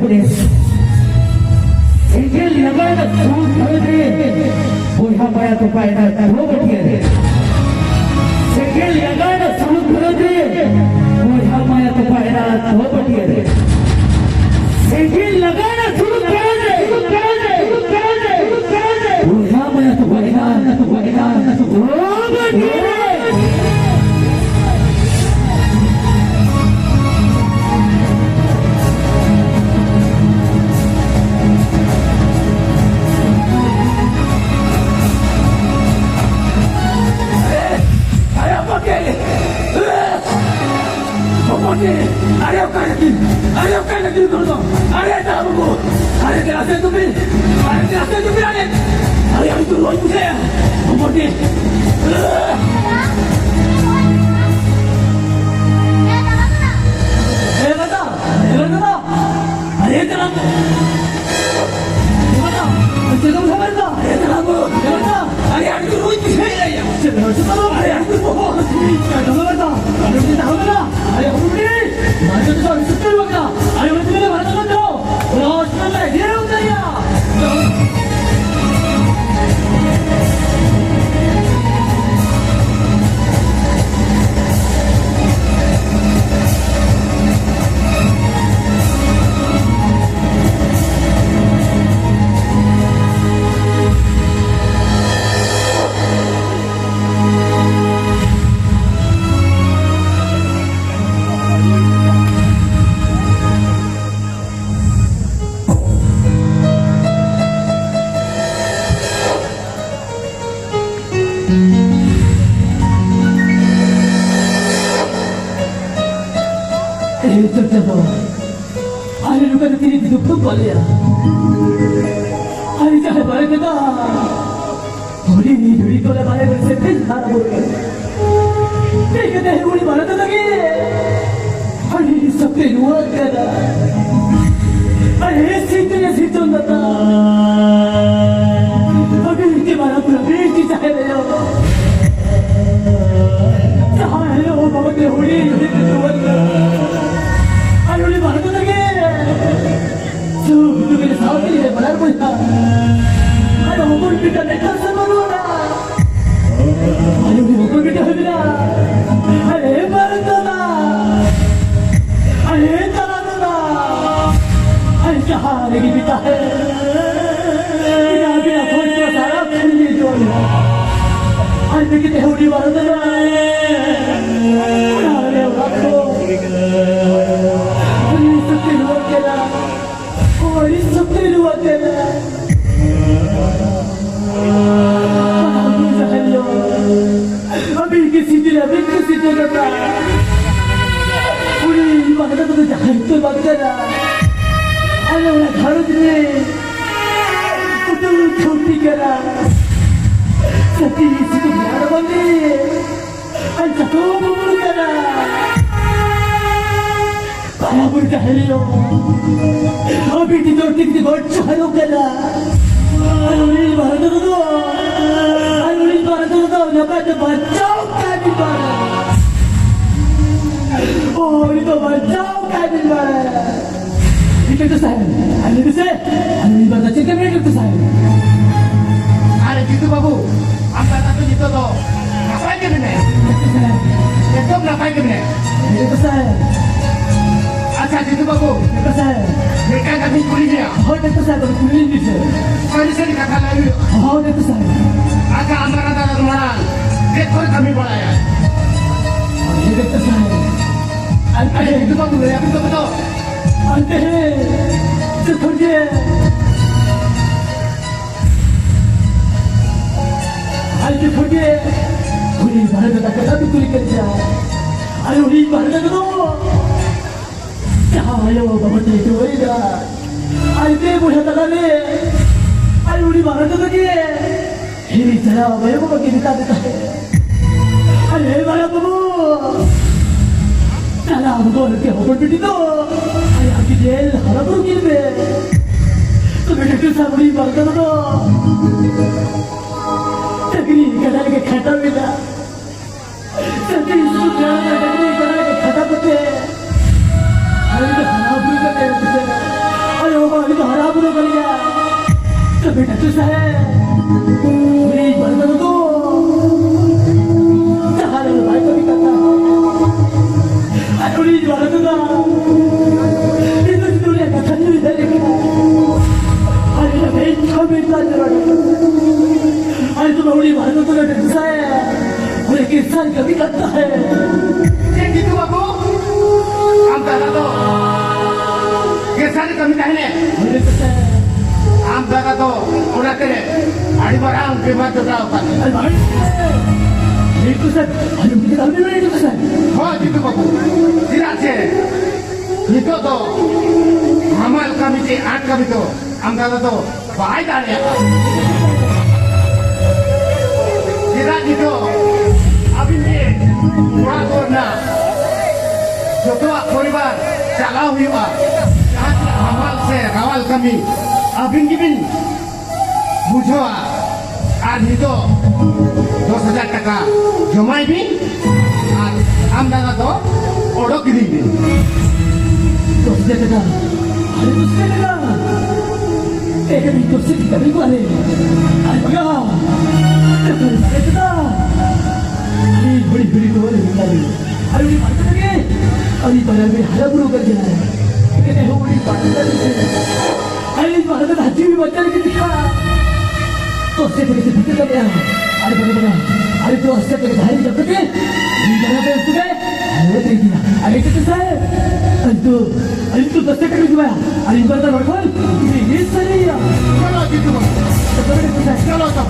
पड़े इनके लगाना झूठ भरे बुढ़ा माया तो पाएगा वो बढ़िया रे इनके लगाना झूठ भरे बुढ़ा माया तो पाएगा वो बढ़िया रे इनके लगाना झूठ भरे बुढ़ा माया तो पाएगा वो बढ़िया रे अरे काय नक्की करतो अरे बाबू अरे ते असे तुम्ही आले अरे आम्ही तू रोज कुठे मोठी हे बता अरे चला चलो समजता अरे चला अरे आम्ही तू रोज कुठे चलो अरे आम्ही तू काय समजता अरे ते धावला अरे हुडी माझं तुझं सुट्टी बघ ना अरे म्हणजे तुला भारतात म्हणतो हॉस्पिटलला हे होतं या अरे लोकांना तिने दुःख बोलल्या अरे चाहे बरं केला थोडी धुडी तोला बाहेर सेपरेट झाला बोलले ते कधी हे गोळी मारत होता की आणि सगळे रुवत केला अरे सीटने सीटून जाता अगं इथे मला प्रवेशची चाहेल चाहेल हो बाबा ते होडी रुवत भारत लगे मेरे साथ ही है बड़ा बोला अरे ऊपर बेटा नेता से बोलो ना अरे ऊपर बेटा है ना अरे भारत ना अरे चला ना अरे कहाँ लगी बेटा है बिना खोज तो सारा खून ले जो अरे देखिए होड़ी भारत ना अरे वाको Ori sabte luat na. Abu Jahal. Abi kisi na ta. Uri magda to Jahal to magda na. Ayo na bharat mein. Kutu choti kara. Sati isi to yar bande. Al chato bubur kara. Abu Jahal. अभी ticket बहुत चालू करा अनुलील भारत तो नकात बचाओ काय बिमार ओ ये तो बचाओ काय बिमार इथे तो साहेब आणि कसे अनुलील भारताचे कमी करतो साहेब अरे जितू बाबू आमचा आता जितो तो नफाय केले नाही एकदम नफाय केले नाही इथे तो साहेब अच्छा जितू बाबू कसं आहे हे काय कमी कुणी द्या हो ते कसं आहे कुणी दिसतं पोलिसांनी का खाल्ला हो ते कसं आहे आता आमदार दादा म्हणाल ते थोडं कमी पडाया हे कसं आहे अरे जितू बाबू रे आपण तो बताओ अंते ते थोडी आलती थोडी कुणी भारत का कदा तू कुणी करता अरे उडी भारत का तो आयो बाबा ते होईगा आणि ते पुढे तलाले आणि उडी मारत होतं की हे जरा बाबा बाबा किती ताकद आहे अरे बाबा बाबू त्याला बोल के होपट बिटी तो आणि आधी जेल हरबरू गेले तुम्ही डॉक्टर साहेब उडी मारत होतो तगरी कडाल के खाता मिला सती सुद्धा तगरी कडाल के खाता पते बेटा तुझा है प्लीज बंद कर दो चाहे भाई को भी करता है प्लीज बंद कर दो इधर दुनिया का खंजर इधर लेके अरे भाई क्या बेटा जरा अरे तुम बड़ी बंद कर दो तुझा है अरे किसान कभी करता है ये जीतू बाबू हम दादा तो केसारी कमी नहीं है अरे तुझा हम दादा तो उड़ा करे आड़ी पर आम के बाद तो जाओ पाते अरे भाई ये तुझा अरे मुझे दाल में नहीं तुझा हो जीतू बाबू सिरा से जीतो तो हमाल कमी से आठ कमी तो हम दादा तो बाहर डाले सिरा जीतो अभी ये उड़ा करना जो तो परिवार चला हुआ हमाल से रावल कमी अबिन गिबिन बुझोआ आज ही तो 10,000 টাকা জমাই বি আর আমদানা তো ওড়ক দিবি तो तुझे लगा अरे तुझे लगा एक भी तो सिर्फ कभी को अरे भगा अरे लगा अरे बड़ी बड़ी तो अरे निकाली अरे बड़ी बात लगे अरे बड़ा में हरा बुरो कर दिया है कितने हो बड़ी बात अरे इस बात में हंसी भी बच्चा लेके दिखा तो उससे तेरे से भीतर कर गया अरे बड़ा बड़ा अरे तो उससे तेरे भाई जब तक ये जगह पे उसको गए अरे तेरी दिया अरे कितना है अरे तू दस्ते कर दिया अरे इन पर तो रखो ये सही है চলো জিতু চলো তো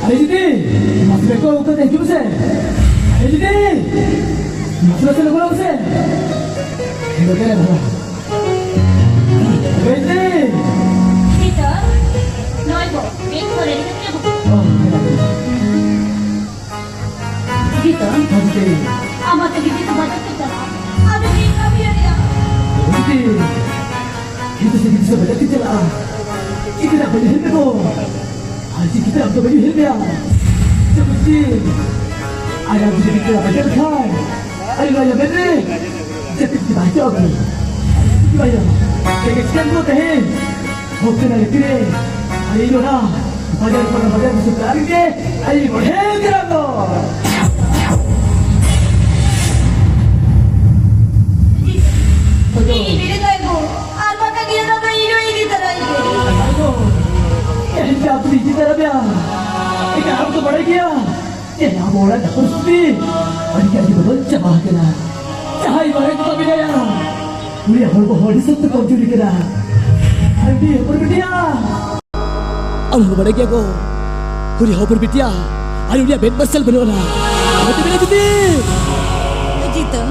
अरे दीदी मसले को उतर देखिए उसे अरे दीदी मसला से लगवा उसे लोग क्या भला अरे दीदी Peter, Noibo, wait for anything. Peter, दीदी আমাকে দিদি তো বাঁচাতে চাও আমি কি কামিয়ে দিয়া दीदी itu sedikit sebanyak kecil ah kita nak beli helmet tu Haji kita nak beli helmet ah seperti ada bisa kita baca kan ada banyak benda jadi kita baca aku banyak jadi sekian tu teh mungkin ada kiri ada itu lah baca bisa lari deh ada ini boleh kira tu এই মেরে যাইবো আর বাটা গিয়ে না hero এই तरह ही Ayo, ini apa di sini terapia? Ini aku tu pada kia. Ini aku orang dah pasti. Ada kia di betul cakap kena. Cahaya barang tu tapi daya. Boleh aku hol satu kau curi kena. Ada apa berdia? Aku pada kia ko. Boleh aku berdia. Ada dia bed basal berola. Mati bela jadi. Peter,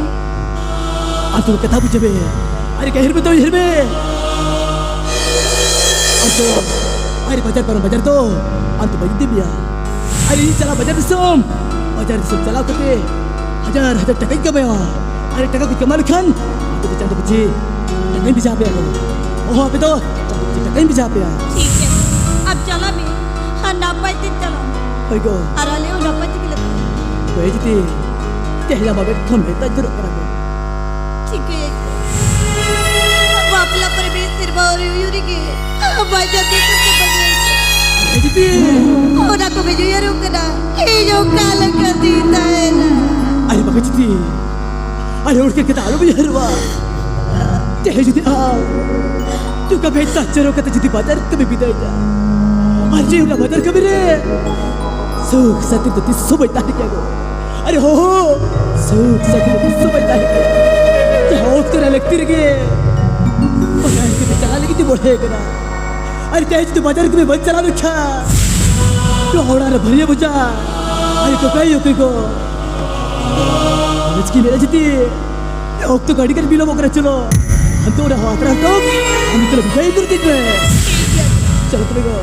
Aku kata apa jabe? Ada kia hirbe tu hirbe. Anto, hari bajar tu, anto bagi dia. Hari ini cakap bajar disum cakap kete, hajar taka ikan bayar. Hari taka kita makan, anto bicara tu biji, taka ini bisa apa ya? Oh apa tu? Taka ini bisa apa ya? ठीक है अब चला भी हाँ नापाई दिन चला Ayo, अराले वो नापाई के लिए kau jadi, tehlah bagai kau meta jeruk keraku. ठीक है अब आपला पर भी सिर बाहर यूरी के अब आजा देखो के बजे Kau jadi, और आपको भेजो यार उकरा ये जो काला कर देता है ना ayo bagai jadi, ayo urut kita alu biarwa. Teh jadi tu kau beta jeruk kata jadi bajar kami bidai dah. Aje udah bajar kami re. Suk satu tu sobai tahi kya go. Aरे हो सूख सकते तो समझता है क्या होत कर लगती रहे पता है कि चला लेकिन बढ़े करा अरे तेज तो बाजार में बंद चला रखा तो होड़ा रे भरिया बुझा अरे तो कहीं को इसकी मेरे जीती ಹೋಗ್ತು ಗಡಿಗೆ ಬಿಲೋ ಹೋಗ್ರೆ ಚಲೋ ಅಂತವ್ರ ಹತ್ರ ಅಂತ ಕೈ ಗುರ್ತಿದ್ವೆ ಚಲೋ ತಲೆಗೋ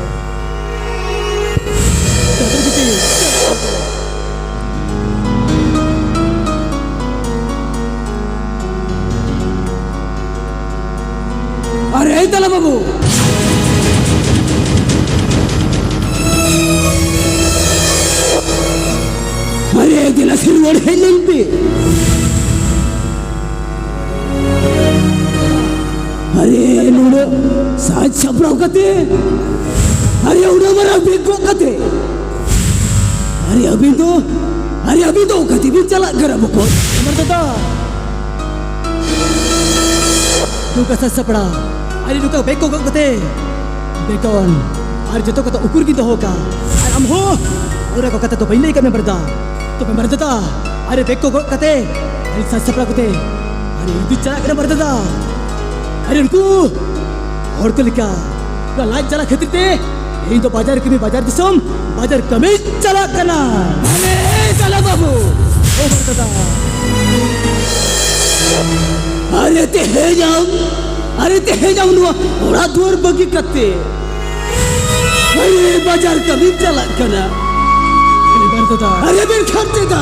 अरे ऐतला बाबू अरे तिला सिरवड हे नेमते अरे नोड साज छपराव कते अरे एवढं मला बेगो कते अरे अभी तो कती भी चला घर बको मरता तू कसा सपडा अरे नुका बेको कते बेकon अरे जतो कता उकुर की हो का अरे हम हो और को कता तो पहले का मैं मरदा अरे बेको कते अरे सच सपड़ा कते अरे इर्दी चला कर मरदा अरे उनको और को लिखा का लाज चला खतरते यही तो बाजार की बाजार दिसम बाजार कमी चला करना अरे चला बाबू ओ मरदा अरे ते हे जाऊन ओरा दूर बगी कते अरे बाजार कभी चला कना अरे बरदा अरे बिन खर्चे दा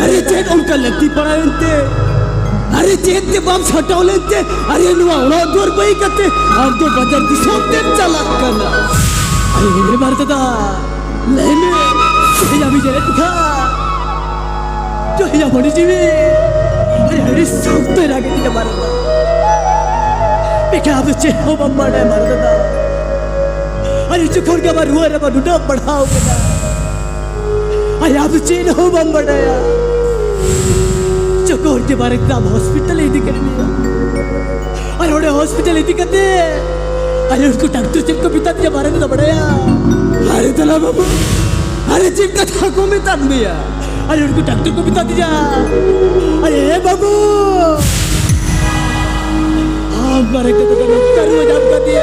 अरे चेत उनका लगती पड़ायंते अरे चेत ते बम छटावलेंते अरे नुआ ओरा दूर बगी कते अब तो बाजार दी सोते चला कना अरे बरदा लेने हे जा भी जरे दिखा जो हे जा बड़ी जीवी अरे सोते लागे के मारदा क्या बच्चे हो बम्बा ने मरदा अरे चुखोर के बार हुआ रे बडुडा पढ़ाओ बेटा अरे आप चेन हो बम्बा ने चुखोर के बार एकदम हॉस्पिटल ही दिख रही है अरे ओडे हॉस्पिटल ही दिखते अरे उसको डॉक्टर चिप को पिता दिया बारे में तो बढ़ाया अरे तला बाबू अरे चिप का था को में तन दिया अरे उनको डॉक्टर को पिता दिया अरे बाबू हमारे को तो डॉक्टर में जाम कर दिया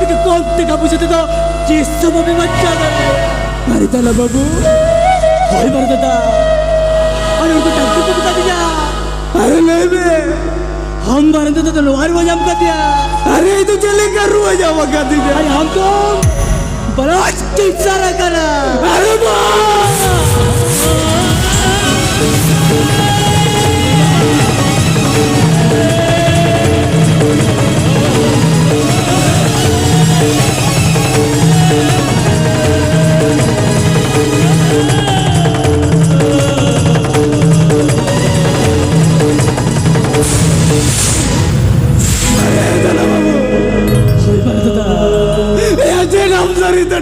लेकिन कौन देखा पूछे तो जिस सब में बच्चा कर अरे तला बाबू होई मरदा अरे उनको डॉक्टर को बता दिया अरे नहीं बे हम मरदा तो लोहार में जाम कर दिया अरे तो चले कर रुआ जाम कर दिया अरे हम तो बड़ा सारा करा अरे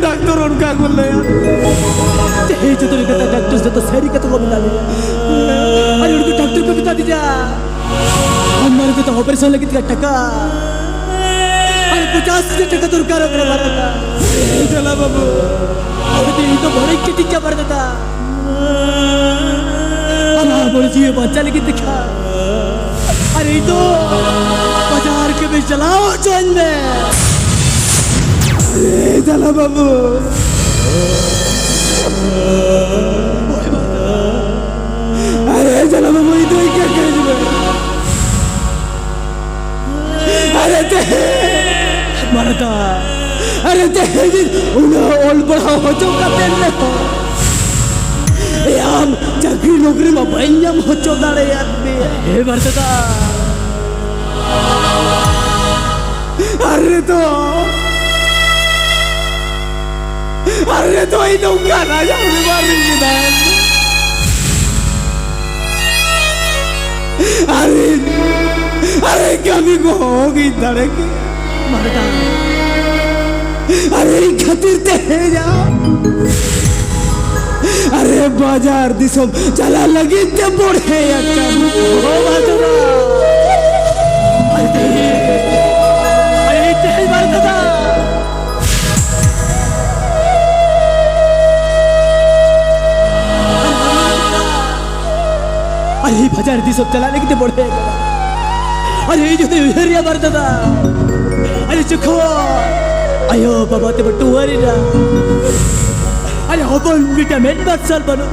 डॉक्टर उनका बोल रहे हैं जो तो कहता डॉक्टर से तो सही का तो मिला लिया अरे उनको डॉक्टर को बता दीजिए हमारे को तो ऑपरेशन लगी थी टका अरे 50 टका तो रुका रहा था चला बाबू अरे तो बड़े चिट्ठी क्या पड़ता था हमारा बोल जी बच्चा लेकिन दिखा अरे तो बाजार के बीच चलाओ चल में चला बाबू अरे चला बाबू ये तो क्या कर अरे ते मरदा अरे ते उन्हें ओल बढ़ा हो चुका तेरे याम चाकरी नौकरी में बैंजम हो चुका रे आदमी हे मरदा अरे तो ही तो गाना जाने वाली है अरे कभी को होगी धड़की मरदा अरे खातिर ते जा अरे बाजार दिसम चला लगी ते बढ़े अरे अरे बाजार दिसम चला लगी ते बढ़े अरे जो ते हरिया मरदा अरे चुखो अयो बाबा ते बट्टू अरे ना अरे अपन विटामिन बक्सल बनो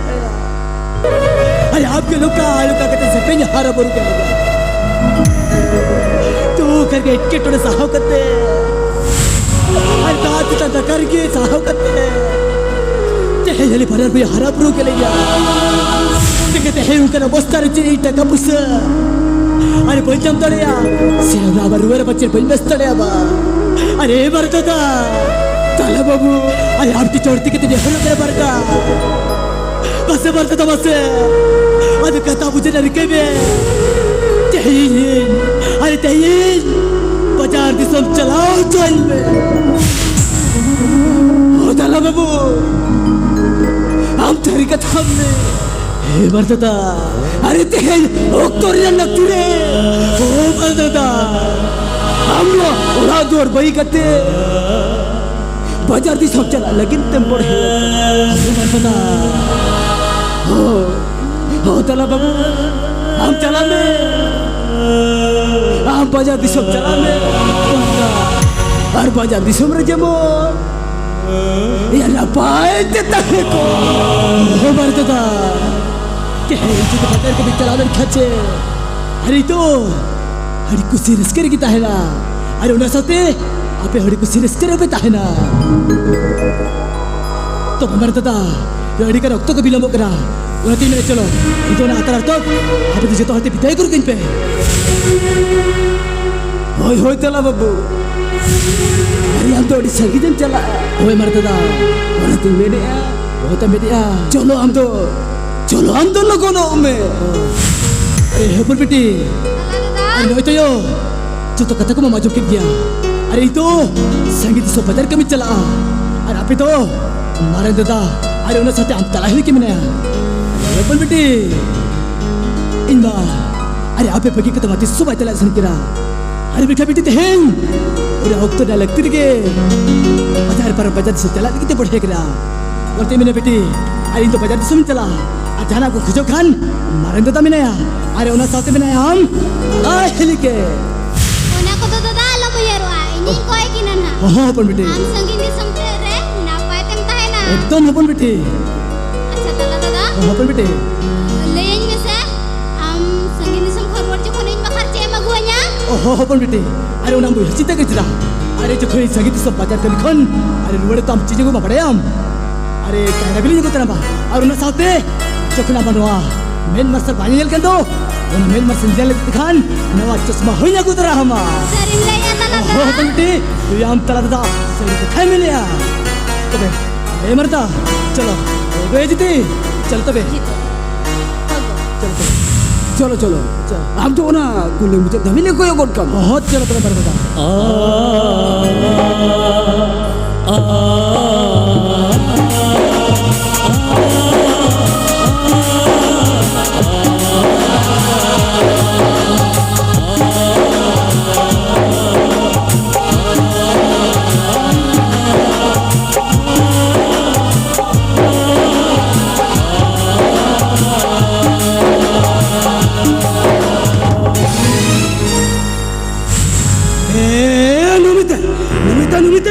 अरे आपके लोग का कहते सपेन हारा बोरू क्या होगा तू करके इटके टोड़े साहब करते अरे बात तंता करके साहब करते तेहे जली फरर भी हारा बोरू के लिया तेके तेहे उनका ना बस्ता रची इटा कबूस अरे पंचम तोड़े या सेवना बरुवर बच्चे पंचम तोड़े या बा अरे बरता था ताला बाबू अरे आपकी चोरती कितनी हल्ला करे बरका बस बरता था बस अरे कहता मुझे नरके में तेहीन अरे तेहीन बाजार दिसम चलाओ चल में ओ ताला बाबू हम तेरी कथा में हे बरता था अरे तेहीन ओक्टोरियन नक्तुरे ओ बरता था हम लोग उड़ा दूर बही करते बाजार दी सब चला लेकिन टेम्पोर है बरता हो तला बाबू हम चला में हम बाजार दी सब चला में और बाजार दी सब रजे मो ये ना पाए देता है को हो बरता के है इसी तो बाजार के भी चला में खचे अरे तो हरी को सीरियस करे की ताहेला अरे उन्हें सोते आपे हरी को सीरियस करे पे ताहेना तो हमारे दादा हरी का रक्त को बिलम्ब करा उन्हें 3 मिनट चलो इतो ना आतर तो आप तो जेतो हते बिताई करू किन पे होय होय तला बाबू अरे हम तो ओडी संगीतन चला होय हमारे दादा उन्हें 3 मिनट वो तो मेडिया चलो हम तो लोगों नो में अरे हेपुर बेटी अरे होय तो यो जो तो कथा को मामा जो किया अरे इतो संगीत सो बदर कमी चला अरे आप तो मारे दादा अरे उन्हें साथे हम तला ही कि मैंने हेपुर बेटी इनबा अरे आप पगी के तो माती सुबह तला सन किरा अरे बेटा बेटी तेहन अरे वक्त ना लगती के बाजार पर बाजार से चला कितने बढ़े करा बोलते मैंने बेटी अरे इन तो बाजार से चला अचानक को खुजो खान मारे दादा मैंने अरे उन्हें साथे मैंने हम हिल के Una ko to dala mo yaro ini ko ay kinana. हाँ अपन बेटी Am sangin ni samte re na paitem tahe na. एकदम अपन बेटी Acha tala dada. हाँ अपन बेटी Leyan me se am sangin ni sam khorwar je kono ma kharche maguanya. ओहो अपन बेटी अरे उन्हें हम चिंता कर चला अरे जो कोई संगीत सब बाजार कर लिखन अरे रुवड़े तो हम चीजें को पढ़े हम अरे कहना भी नहीं को तरह और उन्हें साथे जो खुना बनवा मेन मर्सर पानी जल कर दो उन्हें मेन मर्सर जल दिखान नवा चश्मा हो ना कुतरा हम Sering leya tala ओहो dada. अपन बेटी ये हम तला दादा संगीत खाए मिले या तबे ए मरता चलो गए जीती चल तबे चलो चलो हम तो ना कुल्ले मुझे धमिले कोई और काम बहुत चलो तबे बरबदा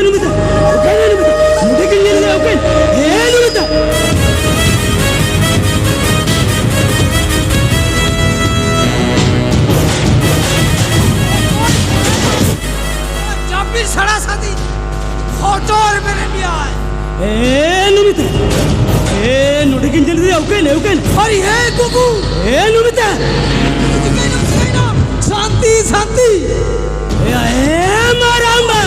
Numita. Okay, Numita. Muda ke liye le okay. Numita. जब भी सड़ा साथी फोटो और मेरे लिए आए Numita. मुदा के लिये okay ले okay. अरे कुकू Numita. शांति मारांबा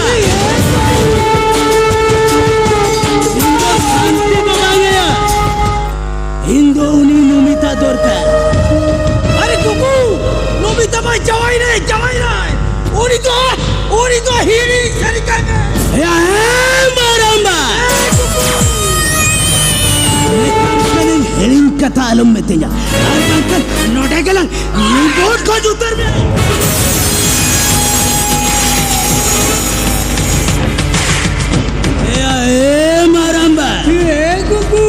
Indo uni Numita dorka. अरे कुकू Numita भाई जवाई नहीं uni तो हीरी सरिका में मारांबा हेलिंग कथा आलम में तेजा नोटे के लंग बोट को उतर में मारांबा कुकू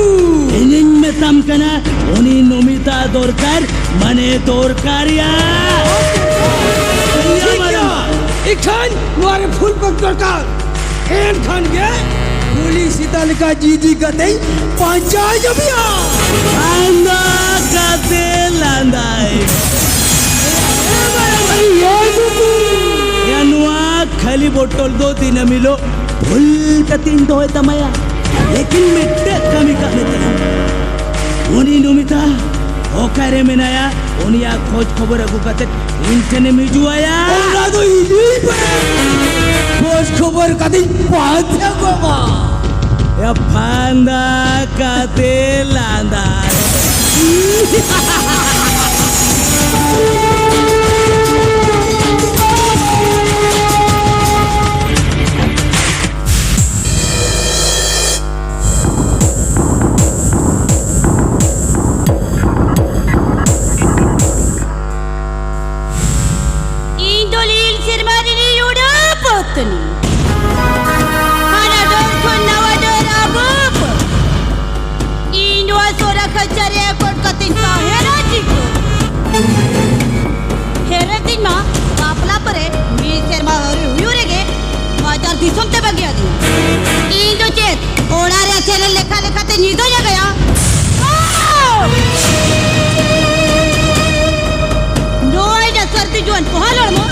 हेलिंग में तम कना उनी Numita dorkar मने dorkar या इखान वारे फूल पक दरकार एन खान के पुलिस इताल का जीजी का नहीं पंचायत जबिया अंदा का खाली बोतल दो तीन मिलो भूल कतिन दो तमया लेकिन मिट्टे कमी कमी उनी नुमिता ओकारे मेनाया उनिया खोज खबर अगु कते इंटने मिजुआया ओना तो इली खोज खबर कते पाथे बाबा या फांदा कते लांदा लेखा लेखा ते नींदो जा गया नो आइडिया सर्दी जोन पहाड़ मो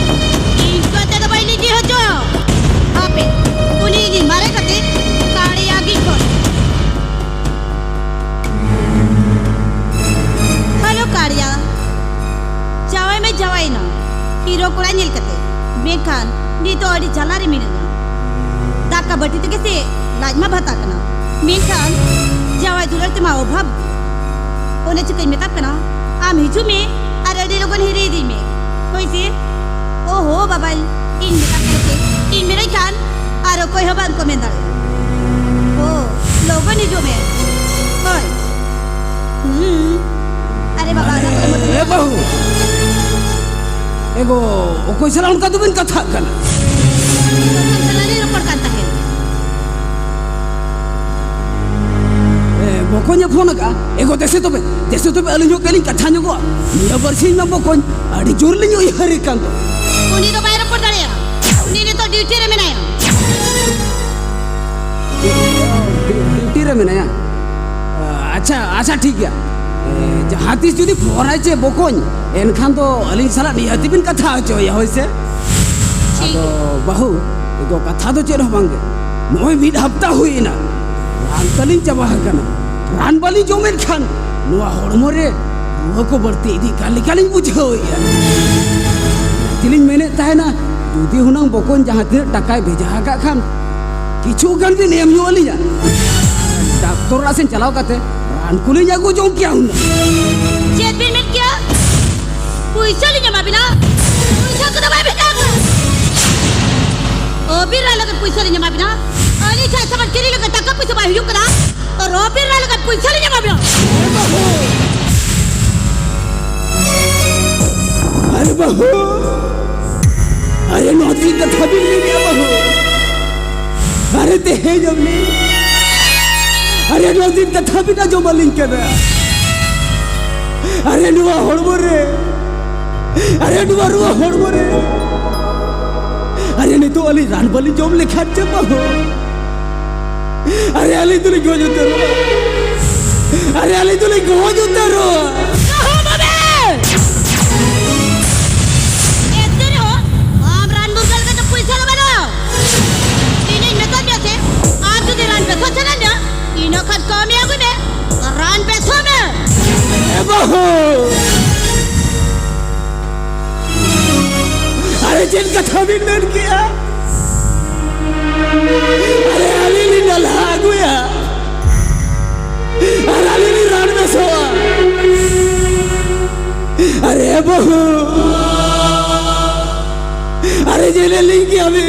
इनका ते दबाई लीजिए हो जो आपे उन्हीं नी मारे कते काड़ी आगी खोल हेलो काड़िया जावे में जावाई ना हीरो कोड़ा नील कते बेखान नी तो अड़ी जलारी मिलना दाका बटी ते कैसे लाजमा भता कना मेखान जावाई दुलर ते माओ भब ओने चिकई में तब कना आम हिजू में अरे दे लोगन हिरे दी में कोई से ओहो बाबल इन में तब करके इन मेरे खान आरो कोई हबान को में दल ओ लोगन हिजू में कोई अरे बाबा ए बहू एगो ओ कोई सलाम का दुबिन कथा कना सलानी रपड़ कांता है बोकोnya phone ka ego dese to be alinyo kelin kathanyo go niya barsin ma bokon adi jor linyo ihari kan to uni to bayar por dale uni ne to duty re menaya duty re menaya acha ठीक है जहातीस जुदी फोराय चे बोकोन एनखान तो अलिन सला नियति बिन कथा आचो या होइसे अदो बहु एगो कथा तो चेर होबांगे नोय मिड हफ्ता हुइना रानतलिन चबा हकना रानबाली जोमेन खान नुआ हड़मोरे रुह को बढ़ती इदी काली काली बुझो या तिलिन मैंने ताहना जुदी हुनंग बोकोन जहां ते टकाय भेजा का खान किछु गन भी नेम योली जा डॉक्टर ला सेन चलाव काते रानकुली जागो जो क्या हुन चेत बिन में क्या पैसा ले जमा बिना पैसा को दबाई भेजा ओ बिरा लगे पैसा ले जमा बिना अली छा समझ केरी लगे तक पैसा बाहियो करा और रोबिर ला लगा पैसा ले जमा बिना अरे बहू अरे नौती कथा भी नहीं गया बहू अरे ते है जब नहीं अरे नौती कथा भी ना जो मलिंग कर रहा अरे नुआ हड़बोरे अरे नुआ हड़बोरे अरे नहीं तो अली रानबाली जोम लिखा चे बहू अरे अली तुले क्यों जुते रो अरे अली तुले क्यों जुते रो कहो बाबे इतने हो आम रान बुगल का तो पैसा लगा दो इन्हें मतलब जैसे आज तो रान पैसा चला ना इन्हों खत कमी आगु में रान पैसा में ए बहू अरे जिन कथा भी नहीं किया अरे अली नी नल्हा गुया अरे अली नी रान में सोआ अरे बहू अरे जेले लिंग किया भी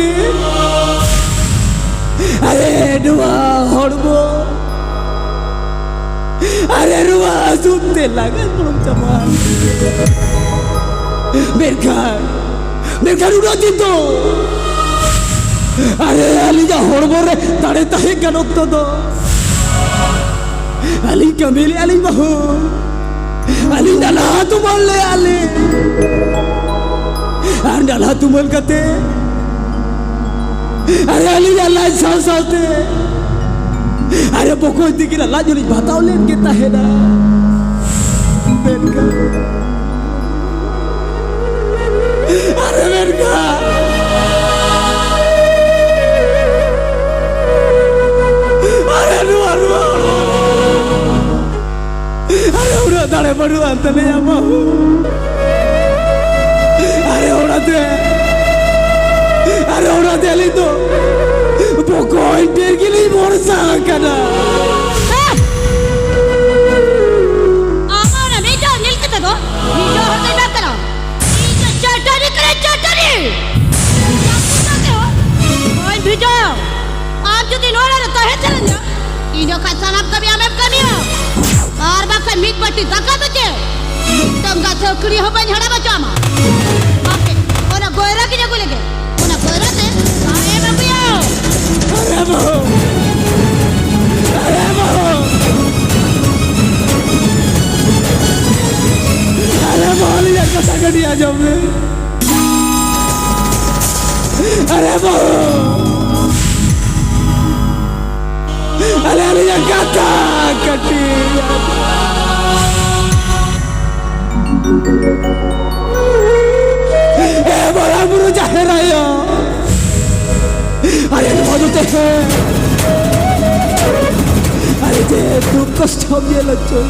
अरे दुआ हड़बो अरे रुआ सुनते लगा तुम चमान मेरे घर उड़ा जितो अरे अली जा हड़बोरे ताड़े ताहे गनोक तो दो अली कमेले अली बहू अली डाला तुमल ले अली अरे डाला तुमल कते अरे अली डाला साथ साथे अरे बोको दिखिला लाजुली बताओ लेन के ताहे ना बेनका अरे बेनका ᱵᱟᱹᱱᱩᱜ ᱟᱱ ᱛᱟᱞᱮᱭᱟ ᱵᱟᱹᱦᱩ ᱟᱨᱮ ᱚᱲᱟᱜ ᱟᱹᱞᱤᱧ ᱫᱚ ᱵᱚᱠᱚᱭ ᱰᱷᱮᱨ ᱜᱮᱞᱤᱧ ᱵᱷᱚᱨᱥᱟ ᱟᱠᱟᱱᱟ আমার মেজা নীলকতে তো নিজ হতে না কেন নিজ চাটারি করে চাটারি ওই ভিডিও आप যদি নোড়ারে কহে চলেন না ইনো খাসানাব কবি আমেব কমিও আর বাকা মিট পটি টাকা বচে টঙ্গা চকরি হবা ঝাড়া বাচামা বাপে ওনা গোয়রা কি জগলে গে ওনা গোয়রা তে আরে বাপিও আরে বাহু अरे मोहली का सकड़ी आ जाओ मैं अरे बहू अरे काका कटी ए बड़ा बुरु जाहे रहा अरे मदते है अरे जे तू कष्ट में लचो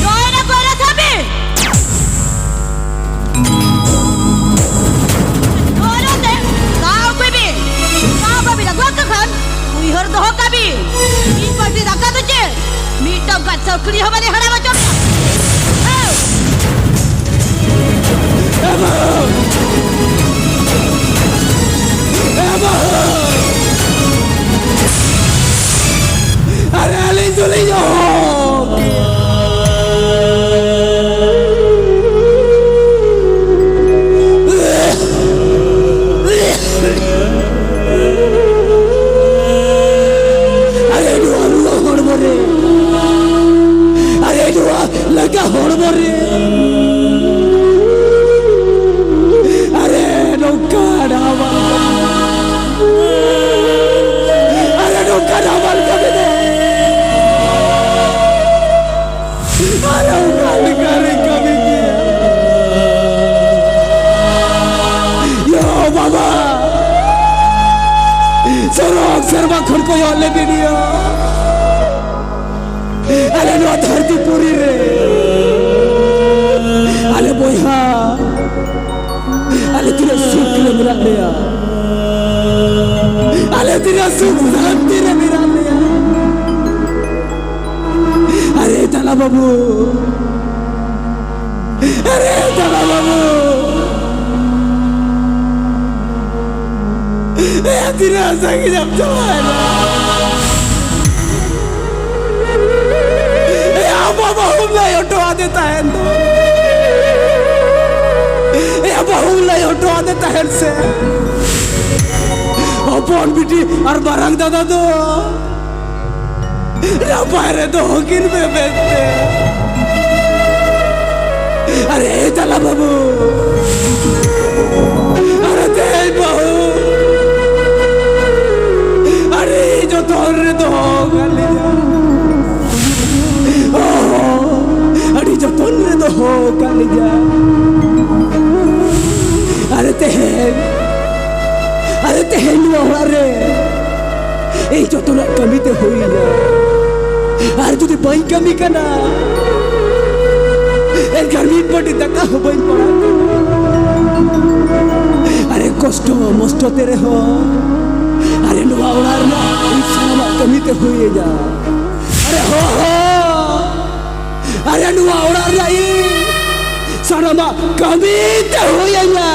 গোয়রা গোয়রা থাবে গোয়রা তে গাও কবি লাগো কখন তুই হর দহ কবি মিট পটি টাকা বচে মিট টঙ্গা চকরি হবা রে হাড়া বাচামা अरे अली चले जाओ अरे डुआ हड़बड़े अरे डुआ लगा हड़बड़े अरे नौका डाबल अरे नौका डाबल कभी दे अरे उगाल करे कभी दे यो बाबा सरोग सर्वा खुद को योले वीडियो अरे नो धरती पूरी रे अरे बोया अरे तेरे सुख ले मिला लिया अरे तेरा सुख शांति ले मिला लिया अरे चला बाबू अरे चला बाबू तेरा संग जब चला बाबा हम नहीं उठवा देता है तो बहु नहीं उठवा देता है से अपन बेटी और बारंग दादा दो ना पायरे दो किन में बैठते अरे चला बाबू अरे तेज बहु अरे जो तोरे दो गले अरे जो तोरे दो गले जा अरे तेहन वाला रे ए जो तोरा कमी ते होई ना अरे तुझे बाई कमी करना ए गर्मी पड़ी तका हो बाई पड़ा अरे कष्ट मस्त तेरे हो अरे नुआ उड़ार ना इंसान कमी ते होई जा अरे हो अरे नुआ उड़ार ना ये सारा कमी ते होई ना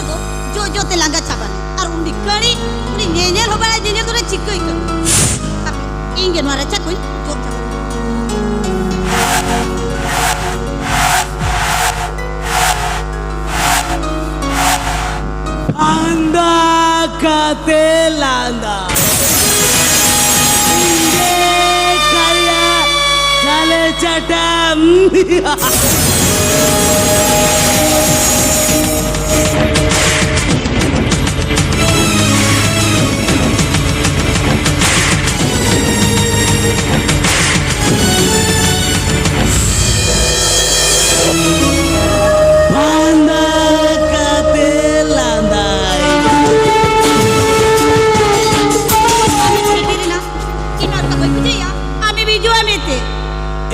do jojo telangga cabane ar undi kari undi nyenyel hobara nyenyel tore chikkoi kan tapi ingen wara chakoi jor cabane anda katelanda inge kaya chale chatam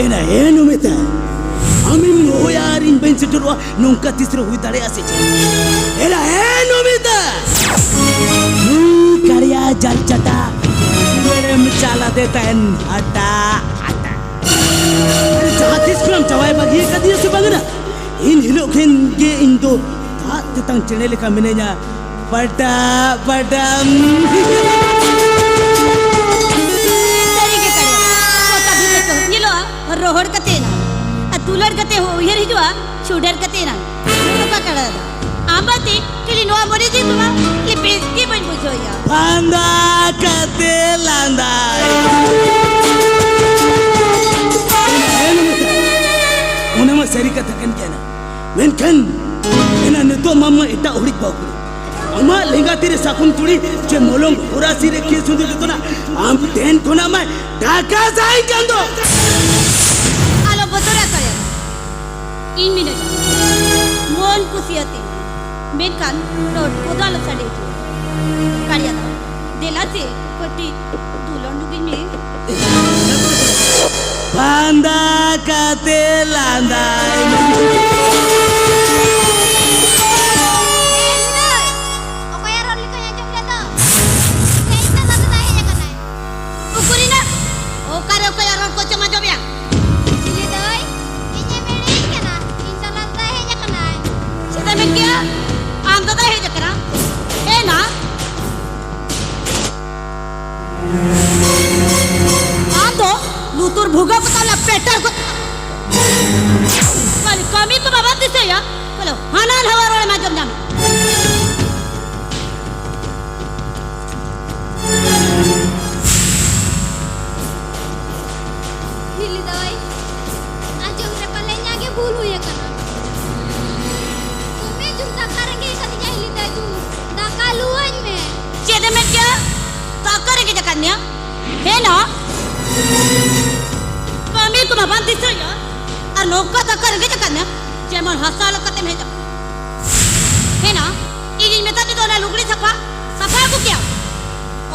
ena enu meta amim no yarin ben siturwa nungka tisro hui dare ase ena enu meta karya jar chata mere mchala deta en ata ata jatis kram jawai bagi kadiya se bangna in hilo khen ge indo ta tetang chene lekha menenya pada padam रोहड़ कते ना तुलर कते हो हिर हिजवा शूडर कते ना तो का कड़ा आंबाते केली नो मरे जे तुमा ले बेस्ती बन बुझो या पांदा कते लांदा उन्हें मैं सरी का थकन क्या ना मेंकन इन्हें न तो मामा इतना उड़ीक बागुली अम्मा लेंगा तेरे साकुन चुड़ी जे मोलोंग पूरा सिरे किए सुंदर तो ना आम तेन को ना मैं ढाका जाए क्या दो betul ya kaya ini nih mohon kusiati mekan road kodal sade itu kaya tuh delate peti tulon lugin nih panda kate landai lutur buga petala petar ko kali kami to baba dise ya kalau hanan hawar wala majam jam hili doi ajong re palenya ge bulu ya kana tume junta करेंगे कदिया hili dai tu dakaluan me chede me kya ta करेंगे jakanya है ना kami tu baban dise ya ar nokka ta करेंगे jakanya जेमन हसाल कते में है ना इजिन में तनी दोला लुगड़ी सफा सफा को क्या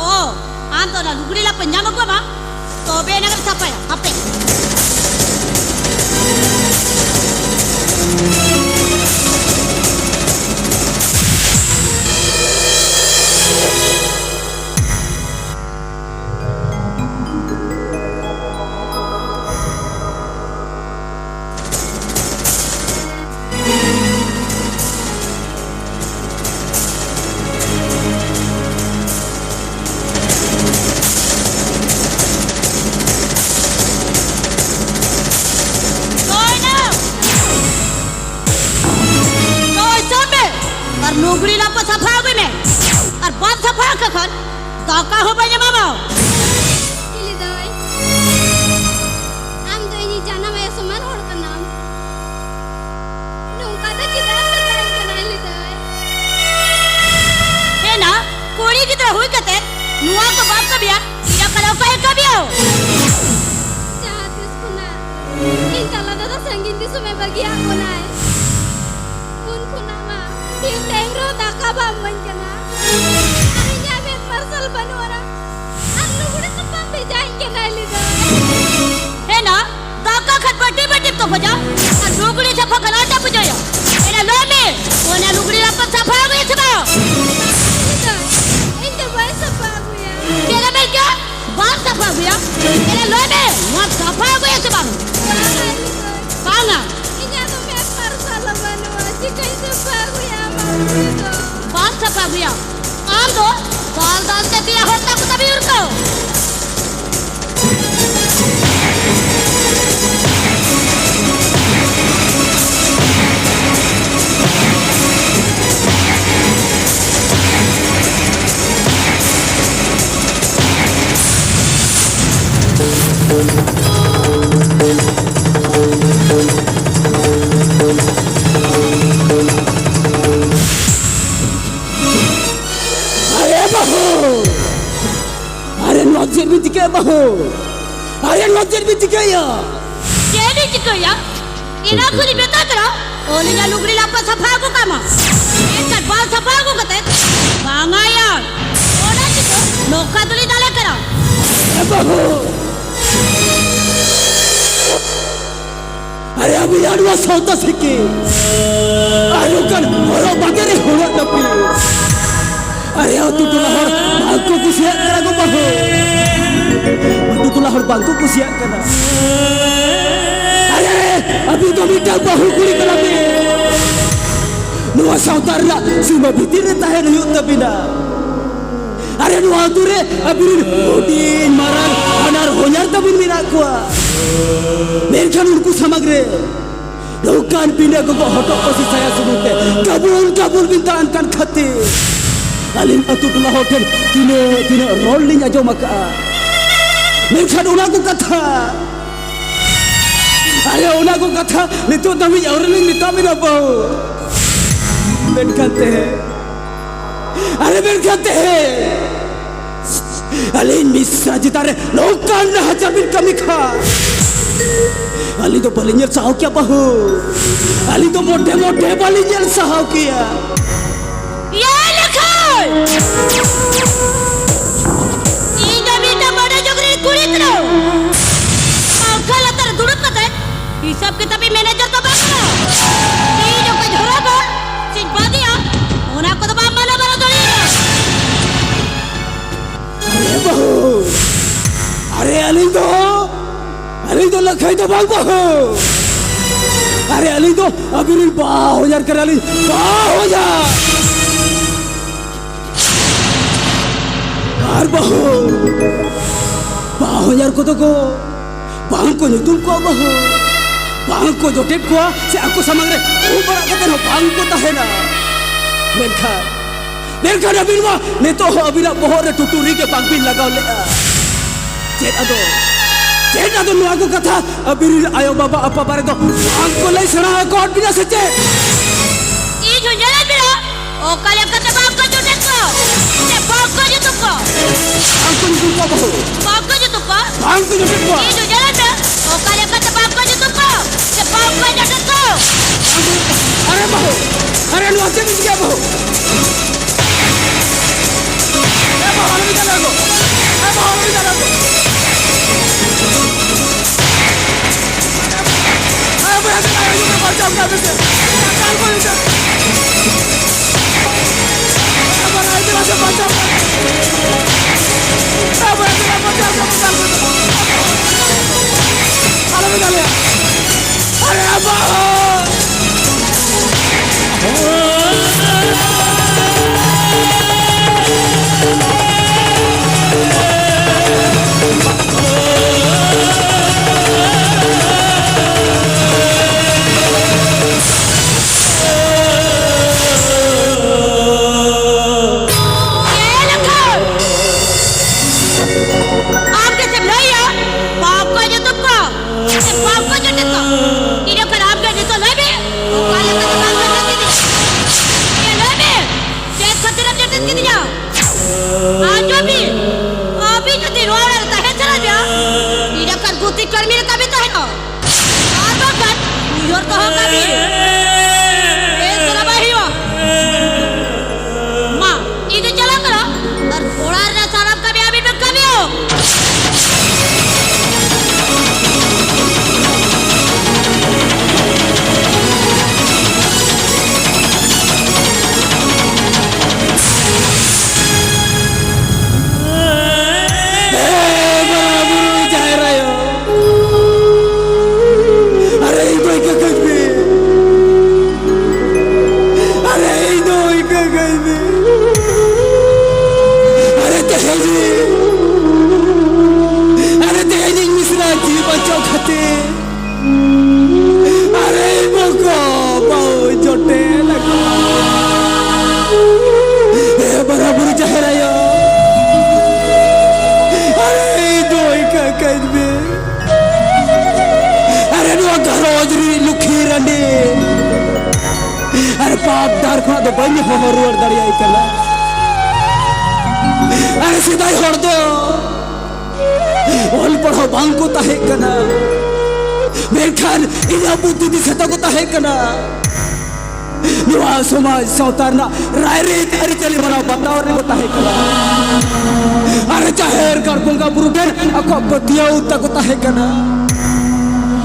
ओ आम दोला लुगड़ी ला पंजाब को बा तो बे नगर सफा या अपे लुगड़ी ला पर सफा हो में और बात सफा कखन दाका हो बजे मामा hili doi am do ini jana me suman hor ka naam nungka da kita tan kana hili doi है ना कोड़ी की तरह हुई कते नुआ तो बाप का बिया या कलो का बिया jahat iskuna in tala da sangin di sume bagia kunai un kunama Til tengro daka bamman kana arinya bet marsal banwara allu gude sapam be जाएंगे ना लिदा है ना दाका खटपटी बटी तो हो जा और लुगड़ी सफा करा जा बुझाया एना लो में ओना लुगड़ी अपन सफा हो गई छबा लिदा इंदर बाय सफा हुआ तेरा में क्या बात सफा हुआ एना लो में मत सफा हो गई छबा काना इन्या तो मैं माrsal banwara चिकन सफा हुआ मां भैया आम दो दाल दाल से दिया होता को तभी उनको Lojir bitika bahu, Aryan lojir bitika ya. Jadi jika ya, ini aku dibeta kera, olehnya lugri lapa safa aku kama, ini bal safa aku kata, bangaya, orang itu loka tuli dale kera. Bahu, Aryan aku yang dua sauta sikit, Aryan kan orang bageri orang tapi. Arya tu lahor bangku kusiak kena ko bahu. Tu lahor bangku kusiak kena. Arya, abhi to minta bahu kuri kena be. Nuwa sautar la sima bitir tahe nuyut tabina. Arya nuwa ture abhi udin maran anar honyar tabin mina kuah. Merkan unku samagre. Lokan pindah ko hotok posisi saya sebutnya. Kabul bintaan kan khati. Alin atu tu lahor ten tine rolling aja maka. Mereka unaku kata. Arya unaku kata. Nitu kami orang ni kami apa? Mereka teh. Arya mereka teh. Alin misra jitare lokan dah jabin kami kah. Ali to paling sahau kya bahu. Ali to mote paling sahau kya. Ya lekar. Ini minta pada jogri kulit tu. Angkal atar durut kata. Hisab kita pi manager tu bangsa. Ini jo kaj hora ber. Simpan dia. Ona ko tu bamba na baro dori. Arya bahu. Arya Ali to lakhai to bang bahu. Arya Ali to abiril bah ho jar kar Ali bah ho ja. Ar bahu jar ko to ko bang ko nyutum ko bahu. Bang ko jotet ko se aku samangre ubara kate no bang ko tahena. Mereka abir ma ne to abira bohor tuturi ke pangpin lagaw le. Cek ado nu aku kata abir ayo baba apa bare to angko lai sana god bina sece. Ini jo jalan bira. Oh kalian kata bangko jotet ko. Ne bangko jotet ko. Angko nyutum ko bahu. Bangko jotet ko. Bangko jotet ko. Ini jo jalan bira. Oh kalian kata bangko jotet ko. Ne bangko jotet ko. Arya bahu. Arya nu aje ni bahu. Bahu alu jalan ko. Bahu alu jalan ko. Ayo kita macam apa sih? Jangan kau itu. Apa lagi macam? Apa lagi macam? Kalau kita lihat, ada apa? कर्मी कभी तो है ना और बात New York तो होगा भी ये तेरा भाई हो माँ इधर चला करो और थोड़ा ना सारा कभी अभी भी कभी हो be. Are no garojri lukhi rani. Are pap dar ko do bani horror dari ai kala. Are sidai hor do. Ol padho bangko tahe kana. Merkan ina buddhi di seta ko tahe kana. Nuwa समाज सौतारना रायरे तारी चली बना बताओ रे होता है कला अरे चाहेर कर बुंगा बुरुगन अको बतिया उता को ताहे कना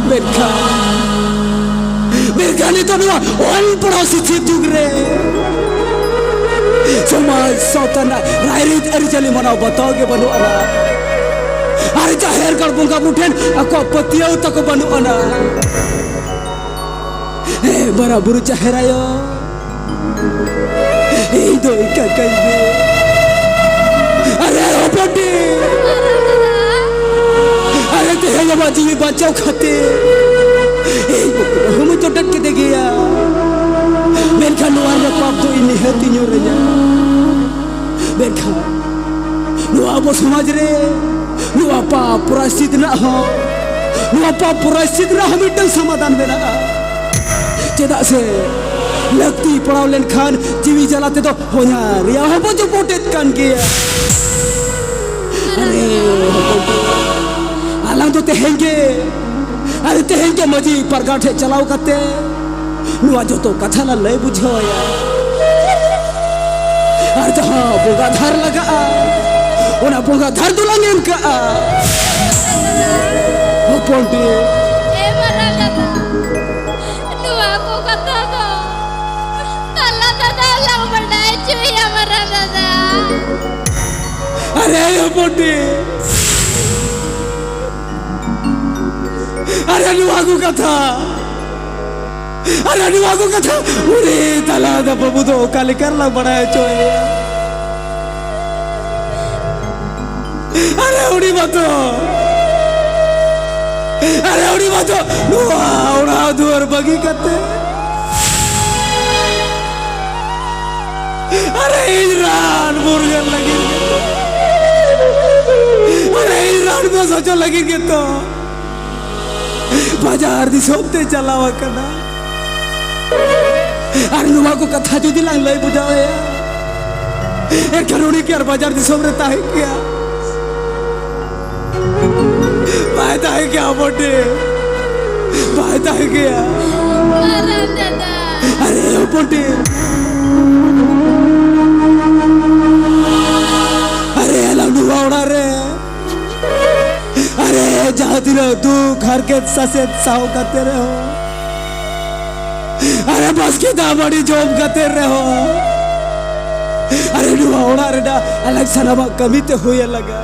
मेरका ने तो नुआ वन पड़ोसी थी दुगरे समाज सौतारना रायरे तारी चली बना बताओ के बनो अना अरे चाहेर कर बुंगा बुरुगन अको बतिया उता को बनो अना बड़ा बुरु चेहरा यो इधो इका कइबे अरे ओ पटी अरे ते हे बाजी में बचाओ खाते हम तो टक के दे गया मेनखा नुआ ने पाप तो इनी हेती न्यो रे जा मेनखा नुआ बो समाज रे नुआ पाप प्रायश्चित ना हो नुआ पाप प्रायश्चित ना हम इटल समाधान में ना चेदा से लगती पड़ाव लेन खान जीवी जलाते तो होया रिया हो जो पोटेत कान गया अरे आलंग तो तेहेंगे अरे तेहेंगे मजी परगाठे चलाओ करते नुआ जो तो कथा ला ले बुझो या अरे तो हाँ बोगा धार लगा उना बोगा धार दुलांगे उनका वो पोंटी अरे यो पोटी अरे नुआगु कथा उरे तला द बबू तो काले करला बड़ा चोए अरे उड़ी बातो नुआ उड़ा दूर बगी करते अरे ईरान मुर्गन लगी अरे ईरान में सोचो लगी के तो बाजार दी सोपते चलावा करना अरे नुआ को कथा जो दिलांग लाई बुझाओ या एक करोड़ी के बाजार दी सोप रहता है क्या फायदा है क्या बोटे फायदा है क्या अरे बोटे अरे नुआ उड़ा रे अरे जाती रहो तू घर के ससे साव करते रहो अरे बस की दामड़ी जॉब करते रहो अरे नुआ उड़ा रे ना अलग सनामा कमी ते हुए लगा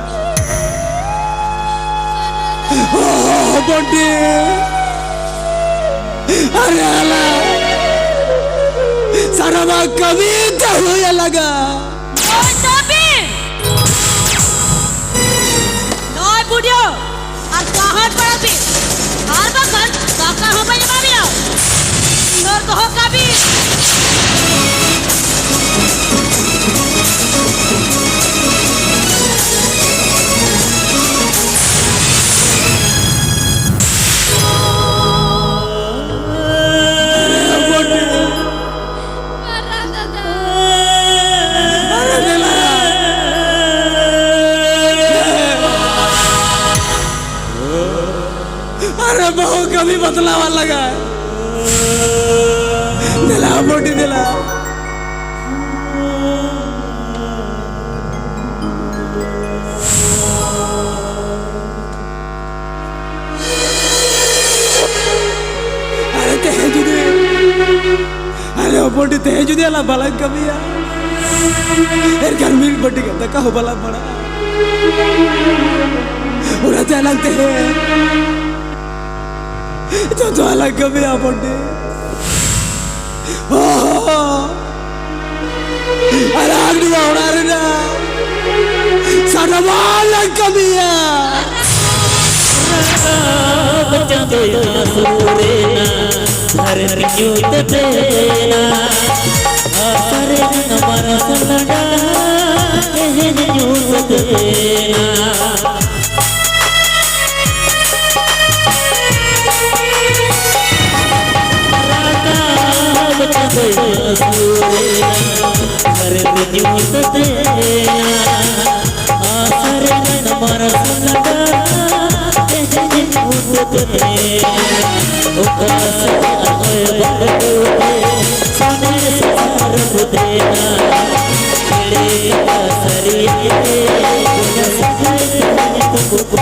ओह बंटी अरे अला सनामा कमी ते हुए लगा बुढ़ियो और कहाँ पड़ा भी हर बगल काका हो भाई मारिया नर तो हो कभी बहु कभी बदलावा लगा दिला मोटी दिला अरे तेजुदी अरे मोटी तेजुदी अला बाला कभी या एर गर्मी बटी का तका हो बाला बड़ा उड़ा चलते हैं तो अलग कभी आ पड़े अरे आगरी उड़ा रहे ना सारा वाला कभी है बच्चा तो यहाँ सूरे ना हर क्यों तेना सारे हमारा सलड़ा कहे न्यूज़ देना ಜೀವತೇನ ಆಸರೆ ನನ್ನ ಮನಸ್ಸಲ್ಲಡ ಜೀವತೇನ ಉಪಾಸ ಅಯ ಬರುವುದೇ ಸನೆ ಸಾರುವುದೇನ ಇಳಿಯ ಸರಿಯೇ ಗುಣ ಸಹಜ ತುಕು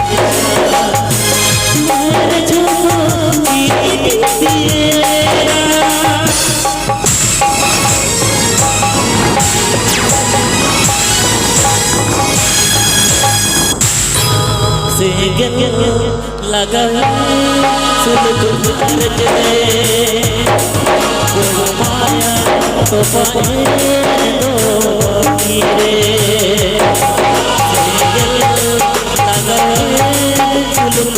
मेरे झूठों की तेरा सेगल लगा सुलग चले माया तो पाए दो कीरे सेगल लगा सुलग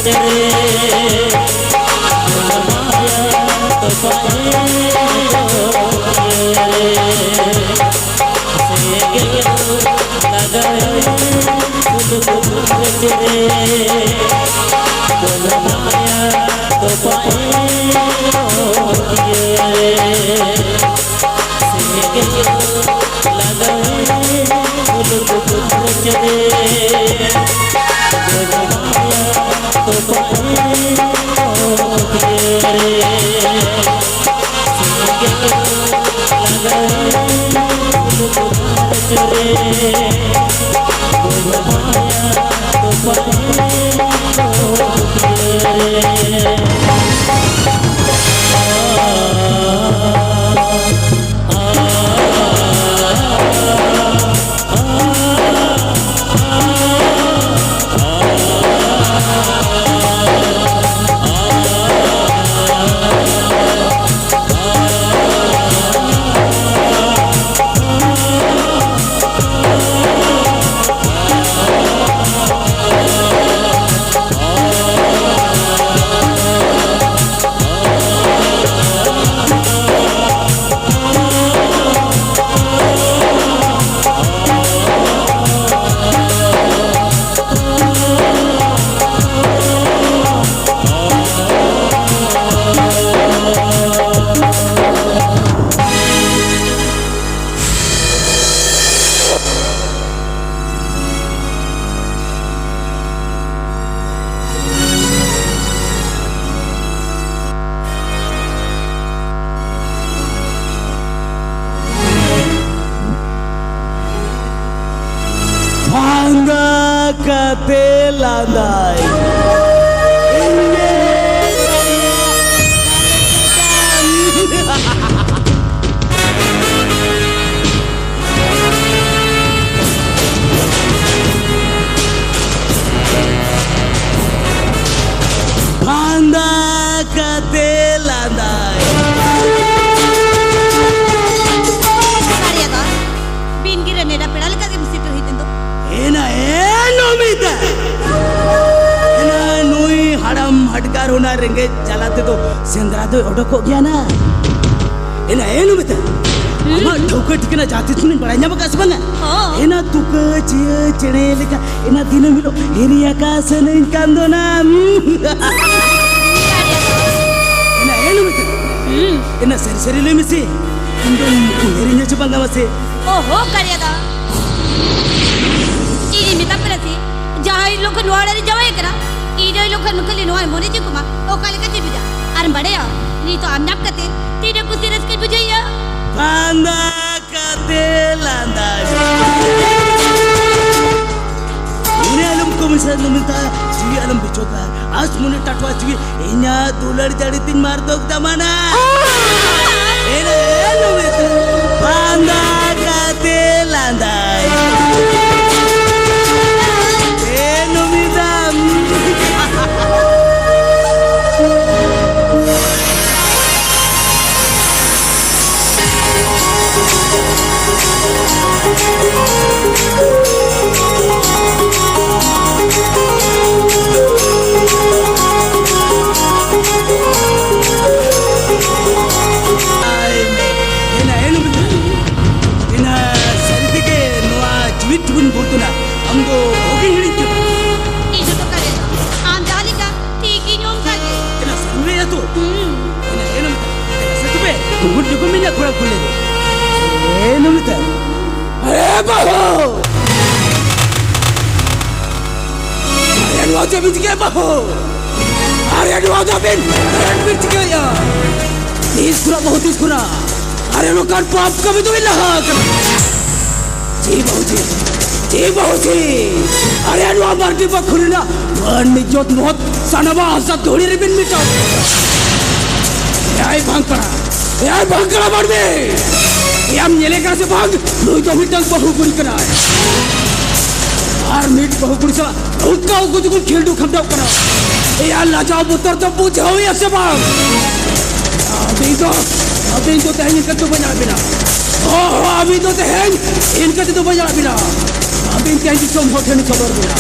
चले माया तो पाए दो कीरे सेगल लगा माया तो पाए Katelandai Panda Katelandai ಕಾರ್ಯದ ಬಿನ್ಗಿರ ನೆಡ ಪೆಡಲ್ಕಗೆ ಬಿಸಿಟ್ಟು ಹಿತಿಂದು Ena mita Ena nui hadam hadkar hona renge jalate to sendra to odok ho gaya na Ena mita ama dhokka tikna jati sunin badanya bakas banga Ena tuka chia chene leka ena dina milo area ka sanin kandona Ena mita Ena seri le misi indon urinya chupanga mase ಓಹೋ ಕಾರ್ಯದ ini minta berarti jahai lo kan luar dari Jawa ya kira ini lo kan mukli luar mana je kuma oh kali kan je buja aram bade ya ni to amnak kate tidak kusi reskin buja ya Panda Katelandai Ini alam komisar minta Cuy alam bicoba As mune tatwa cuy Inya tular jadi tin mardok tamana Ini alam itu Panda Katelandai Amgo hoki hirinchu itu to karya am dalika tiki nyom kage Ena sarve ya to Ena satube Gumur dugu minya kura kulle Ena mita से बीच के बहो अरे नुआ तो बिन बीच के या तीस गुना अरे नो कर पाप कभी तो इल्ला जी बहुजी अरे नुआ मार्टी बखुरी ना वरनी जोत मोहत सनवा हंसा थोड़ी रे बिन मिटाओ याई भांकड़ा मार दे याम नेले का से भाग लोई तो मिटन बहु गुरी करा आर मिट बहु गुरी सा उनका कुछ कुछ खेल दो खंडा करा यार लाजाओ पुत्र तो पूछो ही ऐसे भाग अभी तो तहन इनका तो बजा बिना ओह अभी तो तहन इनका तो बजा बिना अभी तहन की कम होते नहीं खबर बिना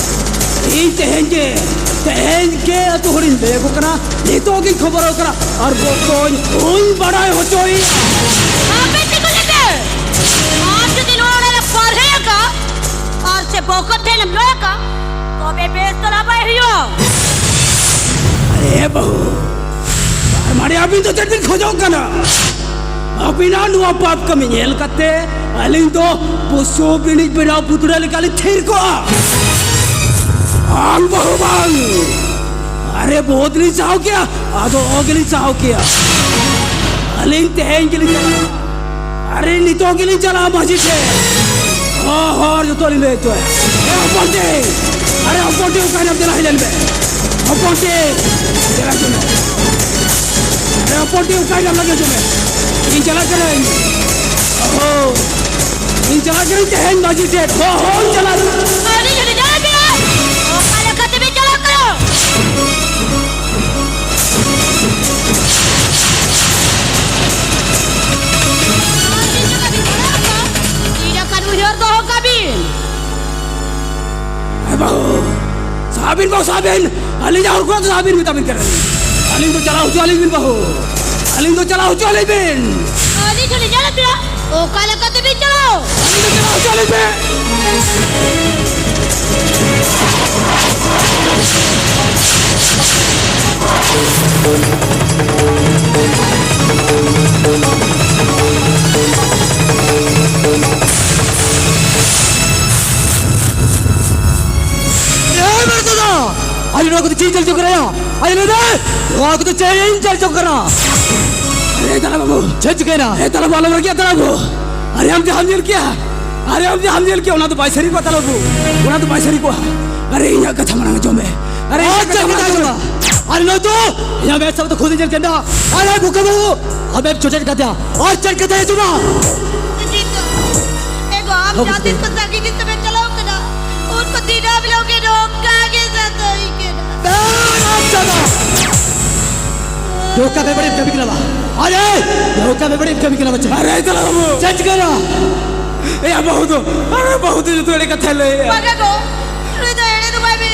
ये तहन के तो हरिन देखो करा ये तो की खबर हो करा और वो कोई बड़ा हो चोई और से बोकत थे नम लोग का तो बे बेस तो ना पाए हियो अरे बहू हमारे अभी तो चटनी खोजो कना अभी ना नुआ पाप कमी नेल कते अलिंग तो पुसो बिनी बिना पुतुरा निकाली थिर को आल बहू बांग अरे बहुत नहीं चाहो क्या आधो ओगली चाहो क्या अलिंग तेहन के लिए अरे नितो के लिए चला मस्जिद से और जो तोली ले तो है अपोंटे अरे अपोंटे उकाई ना तेरा हिलन में अपोंटे तेरा जो अरे अपोंटे उकाई ना लगे जो में इन चला करें ओह इन चला करें तेहन मस्जिद से हो चला अरे चले जा बे ओ काले खाते में चला करो साबिन बहु साबिन अली जा और को साबिन भी तबिन कर रही अली तो चला उचाली बिन बहु अली तो चला उचाली बिन अली चले जा तेरा ओ काले खाते में चलो अली तो चला उचाली बिन अरे लोग तो चीज चल चुक रहे हैं अरे लोग तो चेन चल चुक रहा अरे तला बाबू चल चुके ना अरे तला बाबू क्या तला बाबू अरे हम जेल क्या अरे हम जेल क्या ना तो पैसे नहीं पता लोगों ना तो पैसे नहीं को अरे यहाँ कथा मनाने जो मैं अरे चल के जाऊंगा अरे लो तो यहाँ मैं सब तो खुद ही चल के ना अरे भूखा बहु अब एक छोटे का दिया और चल के जाए चुना एगो हम जाते को ताकि कि तुम्हें चलाओ करा उनको दीदा बिलोगे रोका के साथ ही के धोखा में बड़ी कमी किला अरे धोखा में बड़ी कमी किला बच्चा अरे तला बाबू सच करा ए बहुत जो तोड़े कथा ले मगा को तो एड़े तो भाई भी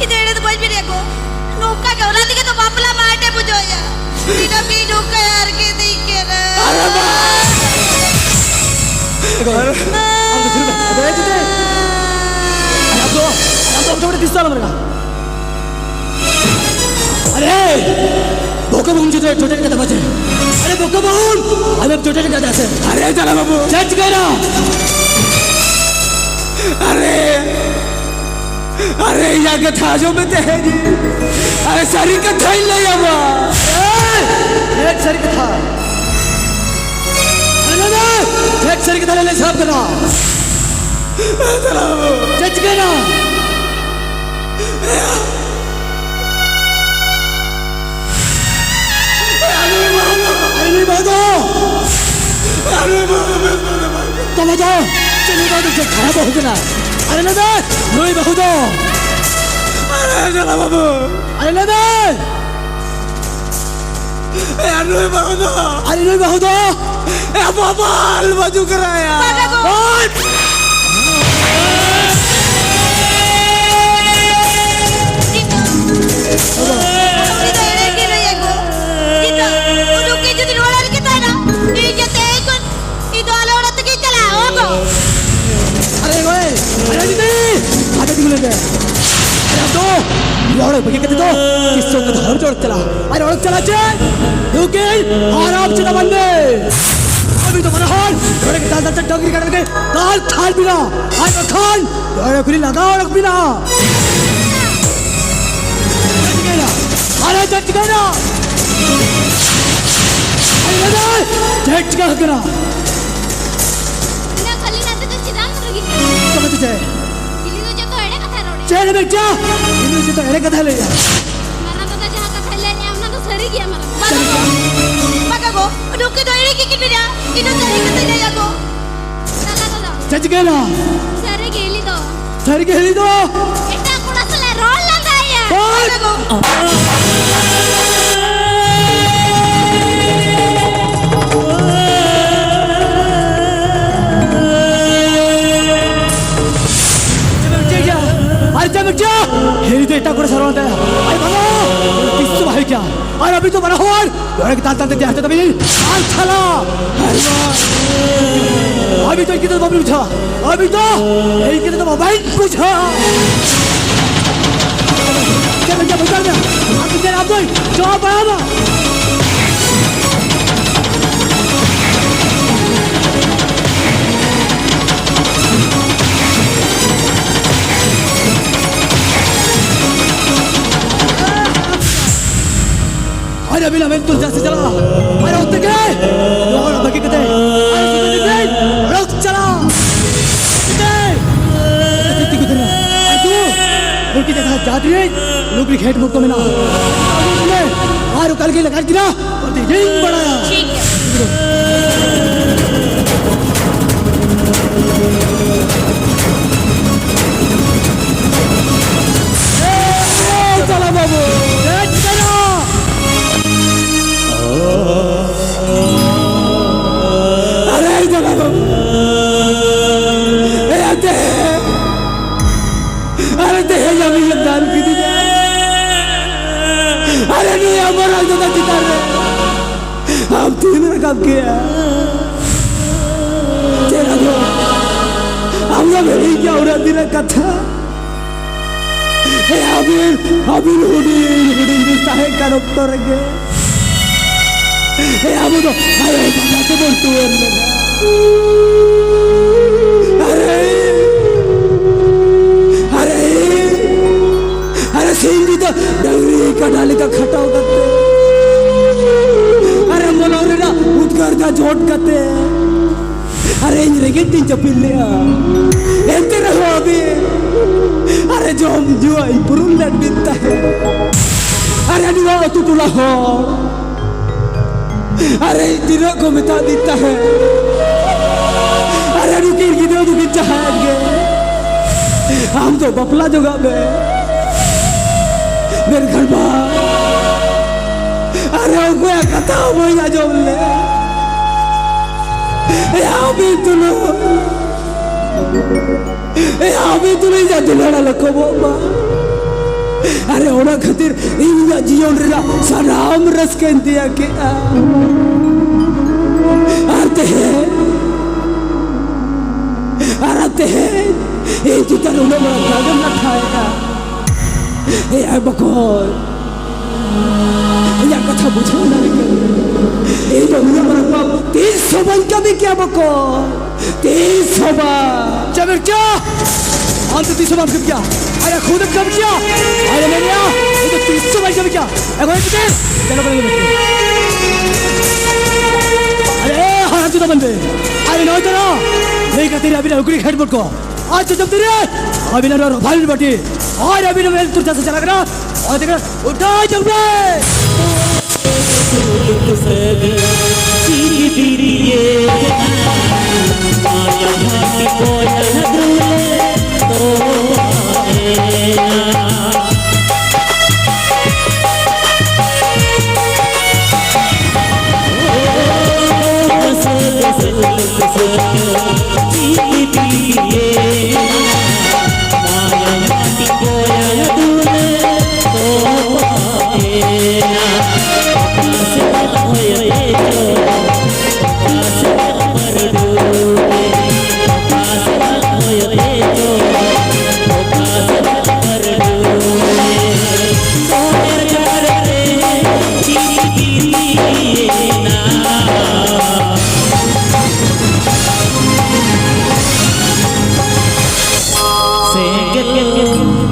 इधर तो भाई भी देखो नौका के औलाद के तो बापला मारते बुझो या दीदा भी नौका यार के देख के अरे हम तो फिर अबे तुझे हम तो थोड़े किस्सा लग अरे बोका बहून छोटे छोटे का बचे अरे बोका बहून अबे छोटे का जैसे अरे तला बाबू सच करा अरे यहाँ कथा जो में ते है जी अरे सारी कथा ही ले आवा एक सरी कथा अरे ना एक सरी कथा ले साहब करा सच करा अरे नहीं बात तो बजाओ चलिए बात से खराब हो गया अरे ना नहीं बहुत अरे तला बाबू अरे ना अरे बहुत अरे नहीं बहुत ए बाबा अलवाजू कराया अरे भाई अरे नहीं आगे दिख लेंगे अरे तो यार बगे कहते तो किसको का हर जोड़ चला अरे और चला चे रुके आराम से बंदे अभी तो मनोहर थोड़े के दाल दाल डोगरी काट के दाल थाल बिना आज तो खान थोड़े खुली लगा और बिना अरे जट करा अरे जट करा ना खाली ना तो चिदांग रोगी समझ जाए इली तो जतो एड़े कथा रोडे चल बेटा इन्हें जो तो एड़े कथा ले जा मारा तो जहां कथा ले ने हमना तो सरी गया मारा मगा गो डोके तो एड़ी की बिना इनो सरी कते ले जागो चला तो जट करा सरी गेली तो सर के हेली दो एटा कुड़ा सले रोल लगाया बोल हेरी तो इतना कुछ सरवान था अरे बाबा किस भाई क्या और अभी तो बना हुआ और कि तांता ते हटता तभी आल थाला अभी तो कितना मोबाइल पूछा अभी तो यही कितना मोबाइल पूछा क्या बता दे आप इधर आप दो जवाब आया अरे अभी मैं तुझे से चला अरे उतर गए और बाकी कहते अरे रुक चला कितनी कुछ ना अरे तू उनकी जगह जाती है लोग खेत मुक्त में ना और कल के लगा गिरा और रिंग बढ़ाया ठीक है चला बाबू अरे इधर आओ अरे ते है जब ये दारू पी दी अरे नहीं हमारा तो चिता रहे हम तीन मेरा काम किया तेरा तो हम लोग यही क्या हो रहा दिन कथा अभी हुडी साहे का डॉक्टर के हम तो अरे बाबा तो बोल तू अरे अरे अरे सिंह तो डंगरी का डाली का खटाव करते अरे मनोरे ना उठकर का झोट करते अरे इंजरे के तीन चपिल लिया ऐसे रहो अभी अरे जो हम जो आई पुरुल लड़ बिता है अरे अनुवाद तू तुला हो अरे दिनों को मिटा देता है अरे रुकिर गिदो दुखी चाहेंगे हम तो बपला जोगा में मेरे घर बार अरे वो कोई कथा हो या जो ले यहाँ भी तुलो यहाँ भी तुलो जा दुलारा लखो बोमा अरे ओना खातिर इंगा जीवन रे सराम रस के दिया के आते हैं ये जितना उन्हें बड़ा कागज न खाएगा ये है बकौल ये कथा बुझा ना ये तो उन्हें बड़ा पाप 300 बन का भी क्या बकौल 300 बार चल क्या हम तो 300 बार कब क्या अरे खुद कब क्या अरे मैंने ये तो 300 बार कब क्या अगर कितने चलो करेंगे अरे हाँ तू तो बंदे अरे नौ तो नहीं कहते रे अभी ना उकरी हेड बोट को आज तो जब तेरे अभी ना रो भाई बटी और अभी ना मैं तुझे से चला करा और देखना उठा जब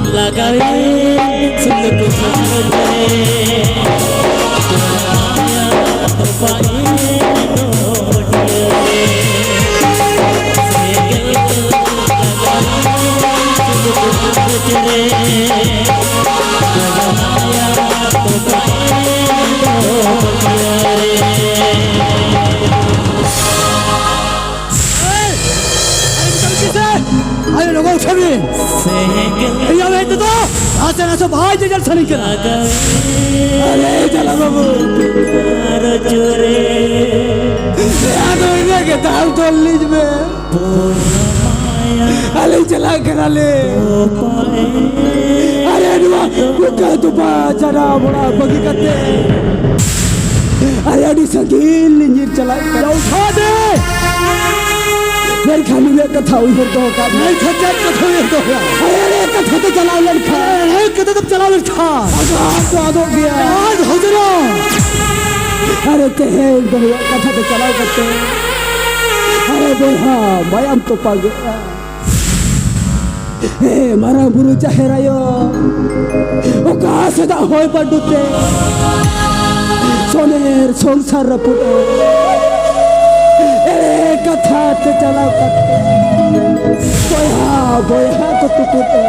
लगावे सुन को Ayo nongol kami. Iya itu tuh. Asal bahaya jalan saling kena. Ayo jalan babu. Aduh ini kita tahu lease में. Ayo jalan kena le. Ayo dua. Bukan tu bacara bola bagi kate. Ayo di segil linjir jalan kena uठा दे. मेरी खाली में कथा हुई तो का नहीं खच्चर कथा हुई तो अरे कथा तो चलाओ लड़का है कथा तो चलाओ लड़का आज हो गया आज हो जरा अरे ते है कथा तो चलाओ करते अरे बोहा बयाम तो पा गया ए मारा गुरु चाहेरा यो ओ का सदा होय पडुते सोनेर संसार रपुटे कथा ते चलाओ करते बोया को तुकुते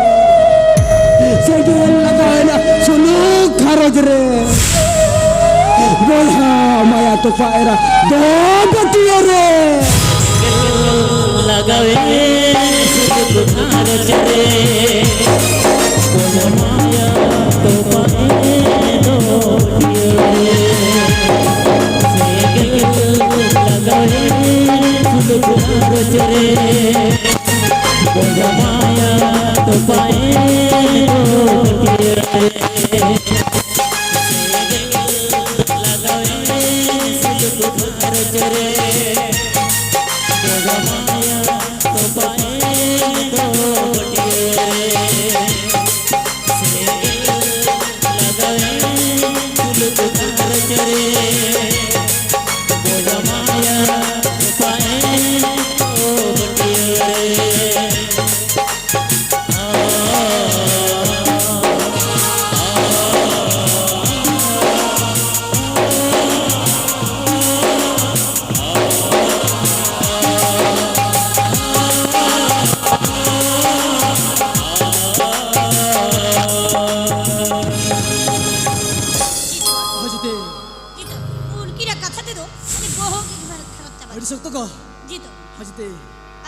सेगेल लगाना सुनु खरज रे बोया माया तो पायरा दो बटियो रे लगावे सुनु खरज रे बोया माया तो पायरा दो बटियो रे लगावे रे बोझा माया तो पाए लगावे सिलक खरच रे बोझा माया तो पाए लगावे सिलक खरच रे बोझा माया तो पाए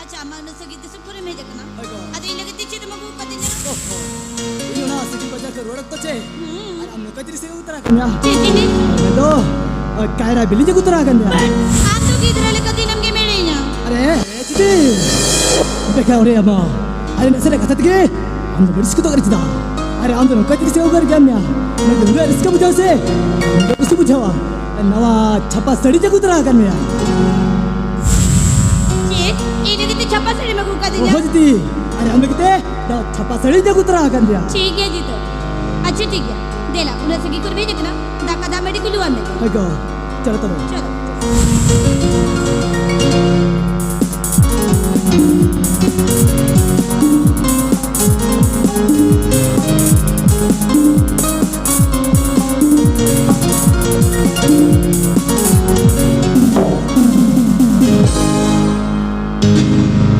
अच्छा मानो सगी तो सुपर में जकना अदे लगे तिचे तो मगु पते ने यो ना सिटी बजार के रोड तो छे अरे हम कतरी से उतरा कन्या चीची ने तो कायरा बिली जे उतरा कन्या आ तो किधर ले कदी नमगे मेरे न्या अरे चिटी देखा रे अम्मा अरे नसरे कथा तगे हम बरिस को तो करता अरे हम तो कतरी से उगर कन्या मैं तो रिस्क बुझा से उसको बुझावा नवा छपा सड़ी जे उतरा कन्या छप्पा सड़ी में गुका दिया होती अरे हम किते तो छप्पा सड़ी दे उतरा कर दिया ठीक है जी तो अच्छा ठीक है देला उन्हें सगी कर भेज देना दाका दा मेडी कुलवा में हेगो चलो तो चलो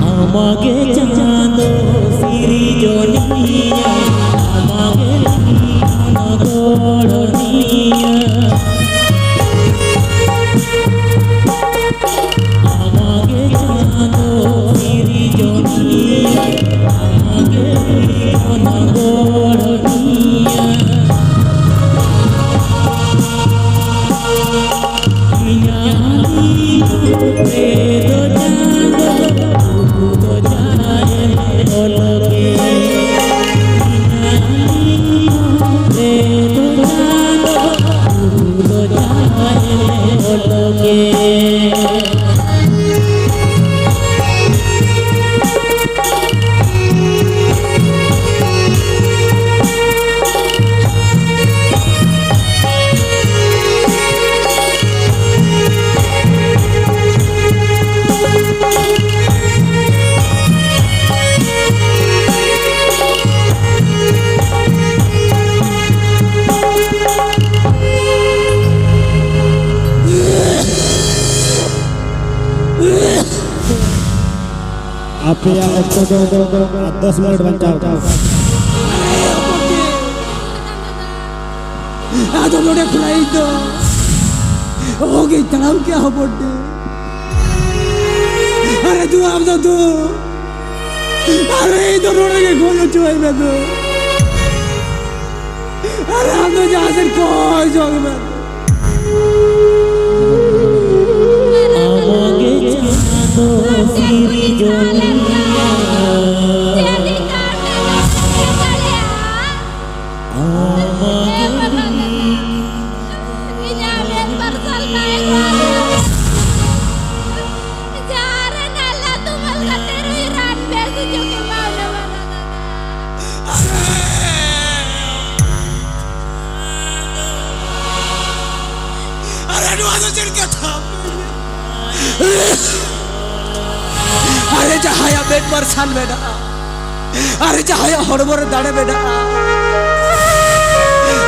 आमागे चांदो सिरी जोनिया आमागे लीना गोड़निया आमागे चांदो सिरी जोनिया आमागे लीना गोड़निया आप या 10 मिनट बचाओ आदो लोडे खुलाई तो हो गई तनाव क्या हो बोटे अरे तू आप तो तू अरे इधर रोड के खोलो चुई में तो अरे हम तो जहाँ से कोई जोग में আমাকে জানো সিরি জনিয়া जल्दी काट ले अरे नुआनो चिड़ के था अरे जहाया बेट पर साल बेटा अरे जहाया हड़बड़ दाड़े बेटा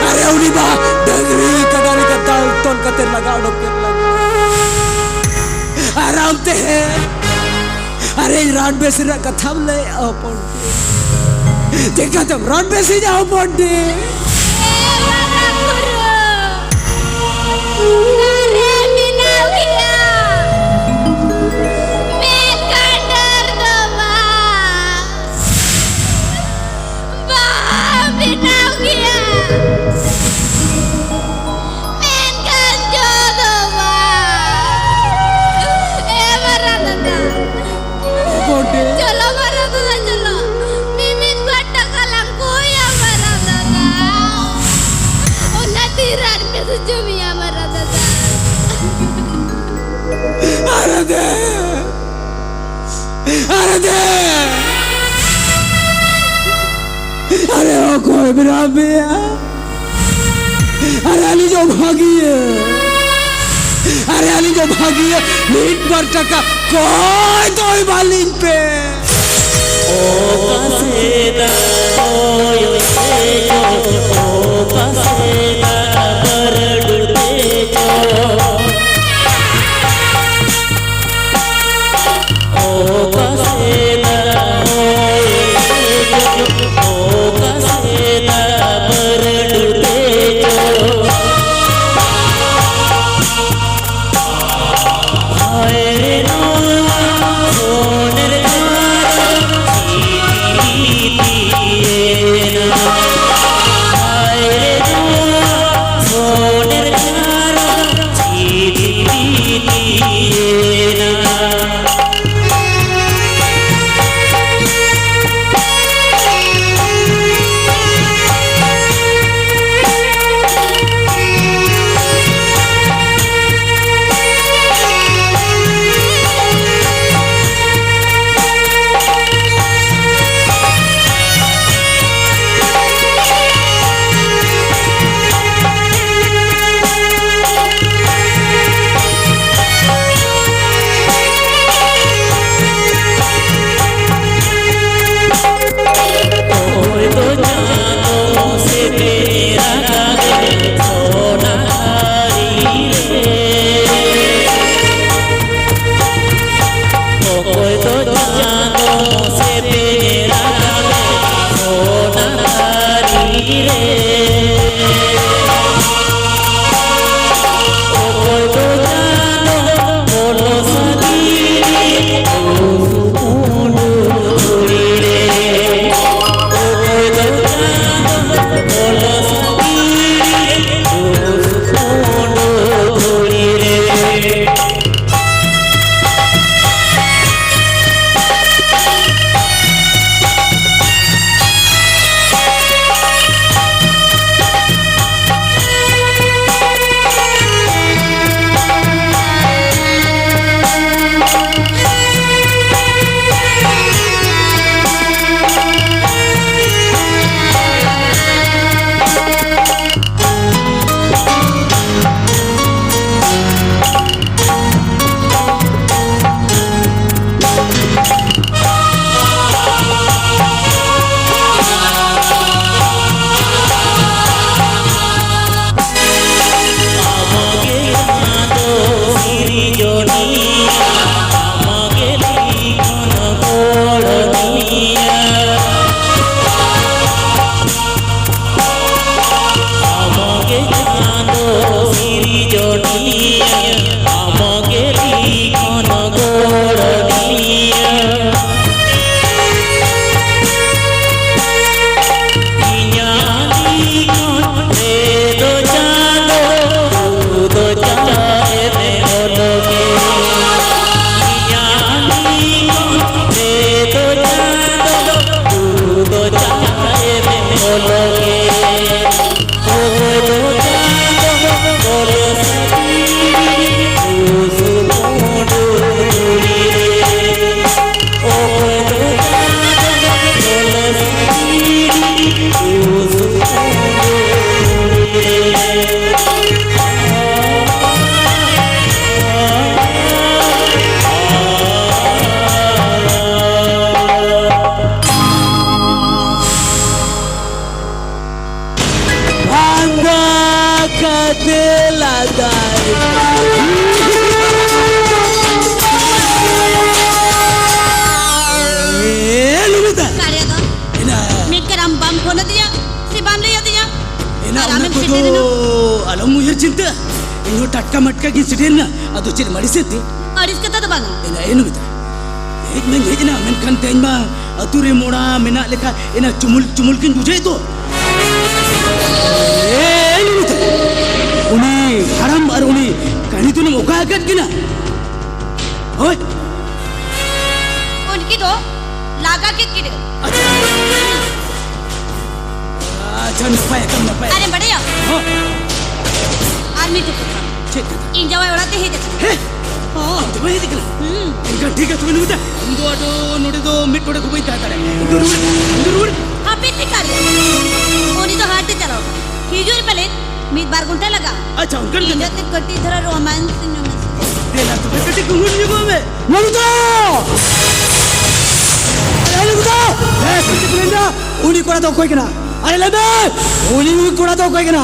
अरे उनी बा डगरी कडारी का दाल तोल का तेल लगा डोके लगा आराम ते है अरे रान बेसी रा कथम ले अपन देखा तुम रान बेसी जाओ पड़े चलो मारा दादा चलो मिमिन बट्टा कलंको या मारा दादा उन्नति रात में तो जुमिया मारा दादा अरे दे अरे ओ कोई बिना बिया अरे अली जो भागी है अरे अली जो भागी है मीट पर टका कोई तो बालिंग पे ओ कसेदा ओयो सेजो ओ कसेदा बरडुते जो ओ कसेदा ओयो सेजो ओ कसेदा बरडुते जो हाय रे नौवा सोनर Alam mo cinta. Ini tatka matka gisirin na. Ado ciri marisiti. अड़िस के तो बंगा Ina enu bita. Ina ina men kan ten ma ature mona mena lekha ina cumul kin bujai to. Enu bita. Uni haram ar uni kani tu ne moka agat gina. Oi. उनकी तो लागा के किरे Acha napaya. अरे बड़े यार Ha. Army तो पता Cek. इन जवाई उड़ाते ही देखो He. Ah, coba ini dikala. Enggak tiga tu minuta. Indo ado node do mit node kubai tata. Indo हाँ पिट्टी कर उन्हीं तो हाथ चलाओ हिजूर पहले मीत बार गुंठा लगा Acha unkan इन जते कट्टी थोड़ा romance Dela tu betul kungun ni kau me. Naruto. Ayo Naruto. Seperti kelenda. Uni kau tahu kau kena. Ayo lebe. Uni kau tahu kau kena.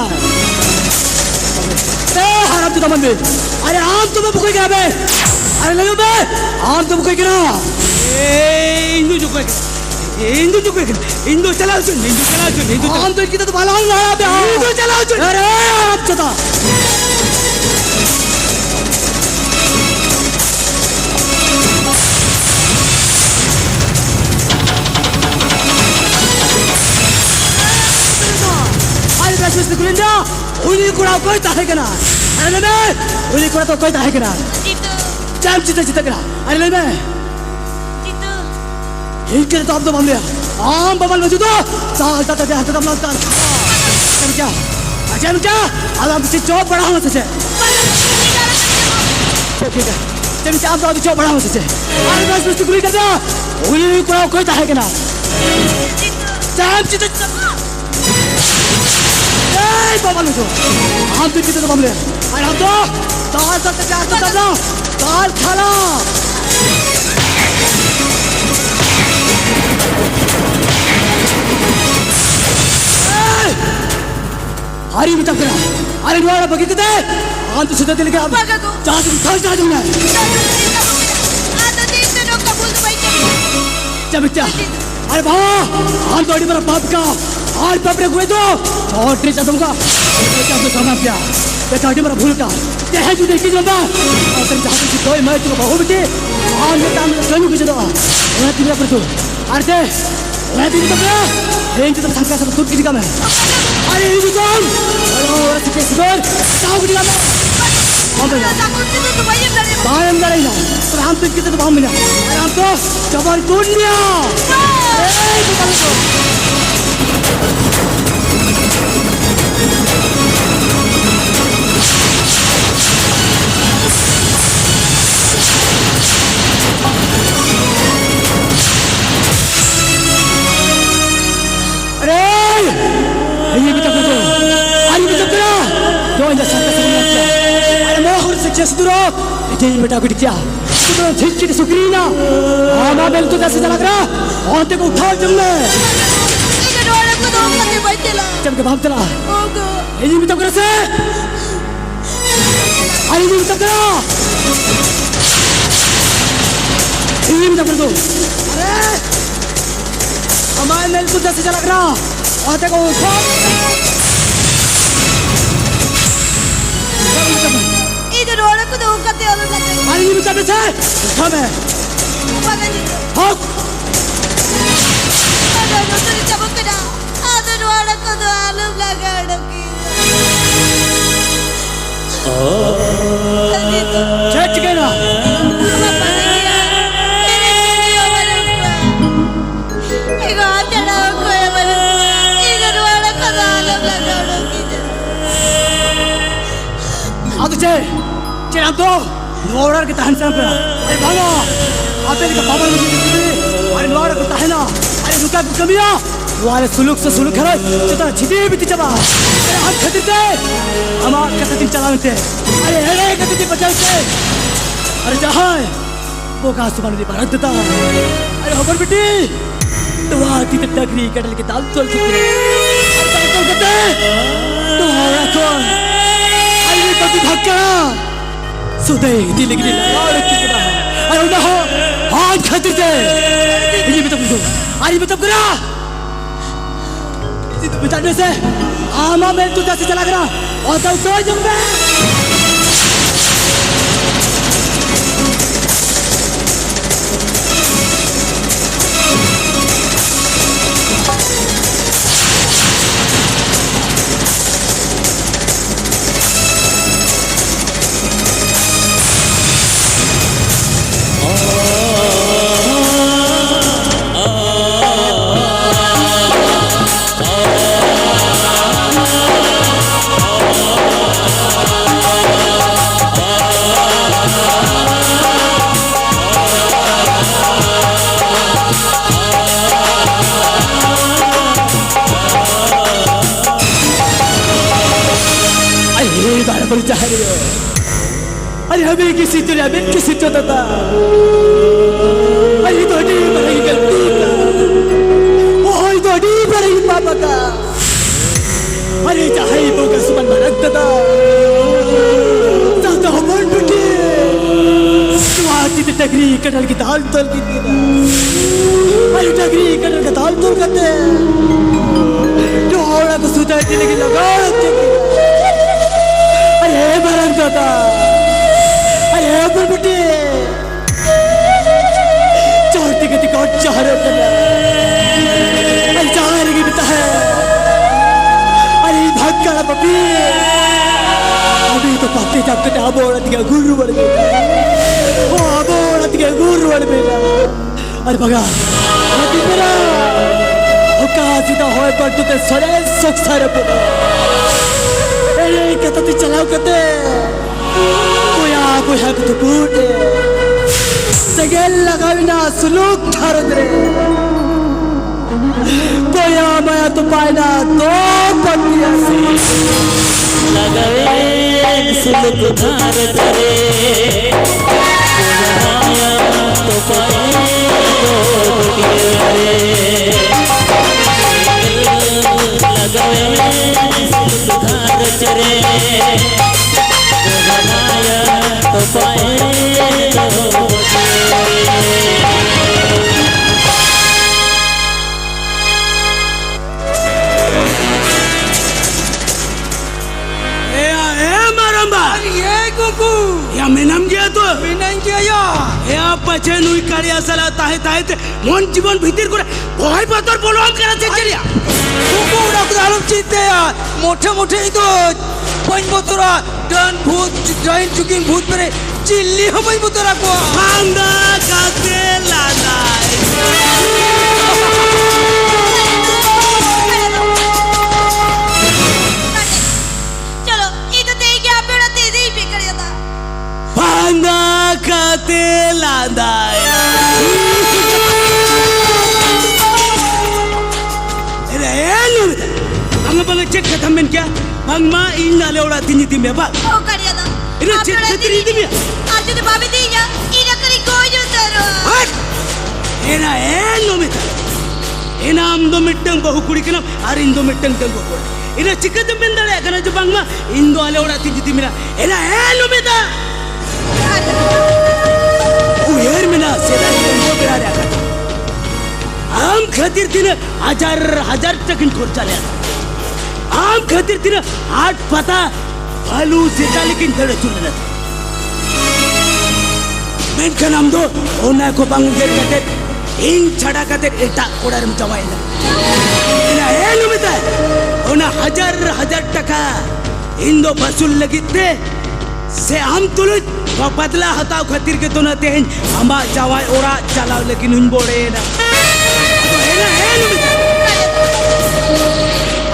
Harap tu teman be. Ayo am tu me bukai kena be. Ayo lebe. Am tu bukai kena. Indo jo kau kena. Indo jo kau kena. Indo chalao cun. Am tu kita tu balang lah be. Indo chalao cun. Ayo am tu ta. Mesti kulinda, uni kurang kau tak kena. Ada lebe, uni kurang tu kau tak kena. itu Jam cita kena. Ada lebe, itu ini tu am tu bambu. Am bamal maju tu, sah tak ada hati dalam tan. Macam alam si job bada hama saja. ठीक है, जब से आप तो job bada hama saja. Ada mesti kulinda, uni kurang kau tak kena. Jam cita. Hey, bapak lu tu, hampir kita tu bambu. Ayo ham tu, dal tak terjadi tu dah, dal khala. Hey, hari ni tak kena, hari dua orang begitu deh. Ham tu sudah terlihat. Bagus tu. Jangan tu nak. आता दिन से लोग कबूल तो भाई क्या बच्चा? अरे बाबा, हम तो अड़ी मेरा बाप का, आज बाप रे हुए तो, और ट्रीट दूंगा। क्या तो सामान क्या? बेटा अड़ी मेरा भूल का, ये है जो देखी जल्दा। और तुम जहाँ से कोई मैं तुमको बहु बिटे, आज मैं काम में स्वयं कुछ दवा। मैं तुम्हें पर तू, अरे मैं भी तो क्या? रेंज तो संख्या सब खुद की काम है। अरे ये जो काम, अरे सिक्के सिक्कर, ताऊ की काम है। Bayam dah ini, terham tu kita tu baham ni. Terham tu, cabar dunia. Hey, tu kalau tu. Aduh, ini kita tu. Hari kita tu. Jangan jadi sakit sebenarnya. Mohor sukses dulu. Ini बेटा को क्या? तो ठीक की सुकरी ना। आमा bell तो जैसे लग रहा। और ते को उठा जमने। इधर वाले को दो करने बैठे ला। जब के भाग चला। ओगो। ये भी तो कर से। आई भी तो करा। ये भी तो कर दो। अरे, हमारे बेल तो जैसे लग रहा। और ते को उठा। इधर वाले को दो करते हो लोग। आई भी तो बचा। उठा Bagan itu. Hop. Ada dokter cabut kena. Ada dua anak tu alu belakang kita. Cek kena. Apa dia? Ini orang tua. Ego ada aku yang baru. Ego dua anak tu alu belakang kita. Aduh cek. Cek apa? Dua orang kita hantar pernah. Bangga. Apa ni kapal mesti kita? Ada dua orang kita hena. Ada luka kamiya. Dua orang suluk se suluk kera. Kita citi biti coba. Ada ham khatir te. Ama kata tin calawan te. Ada hele kata tin bachau te. Ada jahai. Boka suban di barat deta. Ada hobar biti. Dua kita dagri kadal kita altul kita. Ada altul kita. Dua orang kon. Ada tapi bhakka. Sudah diligni lalu kita. Ayo dah, han khatir deh. Ini betul betul. Ari betul kera. बचाने से आमा मैं तू जैसे चला गया और तो कोई जम अरे हमें किसी तरह में किसी तो था अरे तो नहीं बनेगी गलती का ओए तो नहीं बनेगी पापा का अरे चाहे वो का सुमन भरत था तो हमन बिटे स्वाति ते टगरी कटल की दाल तोल की थी अरे टगरी कटल का दाल तोल करते जो औरा को सुता के लगी लगा अरे भरत था अरे बुलबुटी चोटी के तिकोट चाह रहे थे अरे चाह रही बिता है अरे भाग का पपी अभी तो पापी जब कटे अब औरत के गुरु बढ़ गया वो अब औरत के गुरु बढ़ गया अरे भगा अभी मेरा वो कहाँ सीधा होए पर तू ते सरे सुख सारे पड़ा अरे कहता तू चलाओ कहते कोई हक तो बूटे सगेल लगाविना सुलूक थारद रे कोई आमाया तो पायना तो पटिया लगावे सुलूक थारद रे कोई आमाया तो पायना तो पटिया रे लगावे सुलूक थारद रे तो पाए या मेनाम गया तो मेनाम गया या पचे नुई कारिया सला ताहे ताहे ते मन जीवन भीतर करे भय पातर बोलवान कराते चलिया कुकु उड़ा दालम चिते यार मोठे मोठे तो पंचबतरा डन भूत जैन चुकिन भूत परे चिल्ली हो पंचबतरा को हांगा काते लानाय चलो ये तो तेरी क्या पेड़ा तेरी ही बिगड़ गया था हांगा काते लानाय Ang bang check katamen kya? Ang ma inale ora tiniti me ba? ओ करिया था Ina check katiri me. आज तो बाबे दी जा इना करी कोई जो तरो Hat! Ina no mita. Ina amdo mittang bahu kuri kana ar indo mittang tang bahu. Ina chikatam bendale kana jo bang ma indo ale ora tiniti me. Ina no mita. Uyer me na seda indo berada ka. Am khatir tin हजार tuck in खर्चा ले आम खातिर तीन आठ पता भालू सेटा लेकिन धड़े चुने रहते मैं का नाम दो ओना को बांगुर करते इन छड़ा करते एटा कोड़र में जमाई ना इना है नो मिता ओना हजार टका इन दो बसूल लगिते से हम तुलु बदला हताव खातिर के तो ना तेन हमा जवाई ओरा चलाव लेकिन उन बोड़े ना तो है नो मिता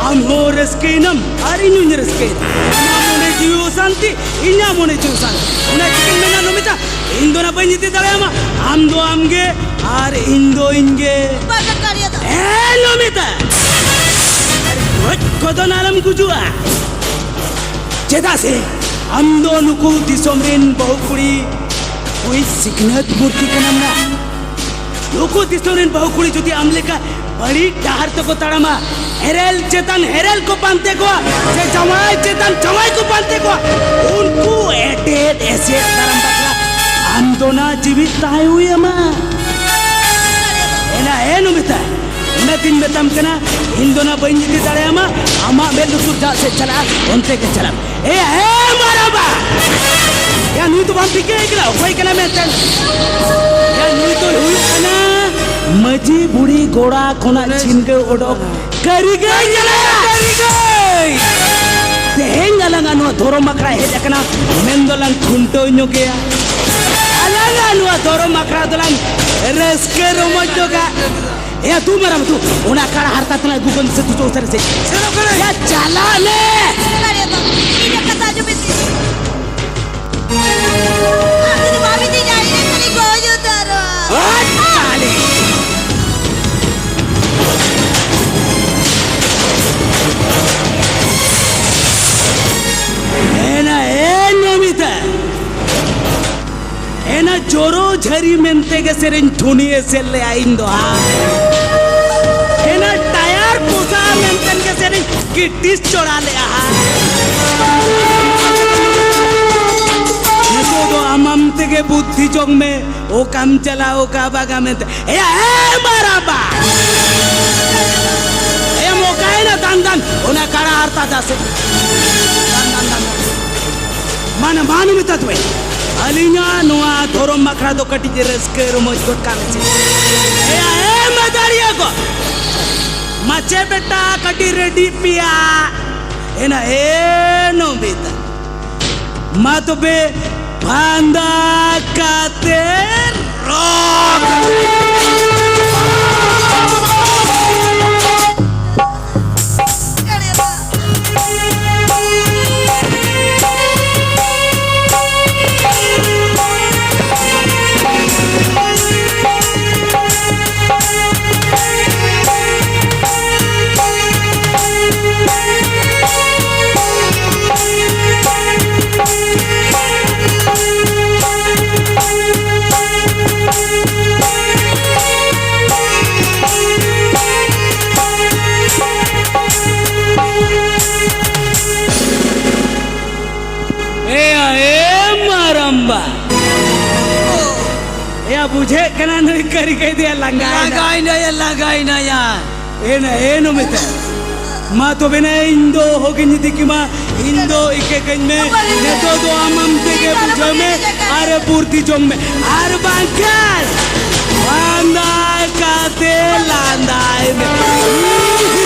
am ho reskinam ari nu reskin amone jiu santi inya mone jiu santi una chicken mena nomita indo na panjiti dalema amdo amge ar indo inge बाबा करिया था nomita kodon alam kujua cheda se amdo nuku disomrin bahukuri koi siknat murti kanamna nuku disomrin bahukuri jodi amle ka बड़ी डहार तो को तड़मा Herelle चेतन Herelle को पांते को से जवाई चेतन जवाई को पांते को उनको एटेट ऐसे तरम बकरा हम दोनों जीवित ताए हुए अम्मा है ना है नुमिता मैं दिन में तम कना हिंदोना बन जी दाड़ेमा आमा मेल लुतुर जा से चला उनते के चला ए माराबा या नुई तो बाम पिके एकला कोई कना में चल या नुई तो हुई कना मजी बुढ़ी गोड़ा कोना छीन के ओडो करी गई तेहें अलग नो धोरो मकरा हे जकना मेंदोलन खुंटो न्योकेया अलग नो धोरो मकरा दोलन रस्के रोमजो का या तू मरा तू उना काड़ा हरता तना गुगन से तू चोसर से चलो करे या चला ले करे तो ये कथा जो बिती आखिर भाभी जी जाई रे खाली गोजो तारो चाले एना जोरो झरी मेंते के सेरेन ठुनिए से ले आइंदो एना टायर पोसा मेंतन के सेरेन किटिस चोड़ा ले ये तो अमम ते के बुद्धि जोंग में ओ काम चला ओ का बागा में ए माराबा ए मोकाए ना दान ओना काड़ा हरता जासे दान मन मानु में तत्वे अलिना नुआ धोरो मखरा दो कटी जे रस्के रोमज गोट काम से ए मदारिया को मचे बेटा कटी रेडी पिया एना ए नो बेटा मा तो बे भांदा काते रोक बुझे कना नहीं करी कह दिया लगाई ना यार ए नो मिते मा तो बिना इंदो होगी निधि की माँ इंदो इके कहीं में ने तो आमम ते के बुझे में आरे पूर्ति जोंग में आर बांकर बांदा काते लांदाए में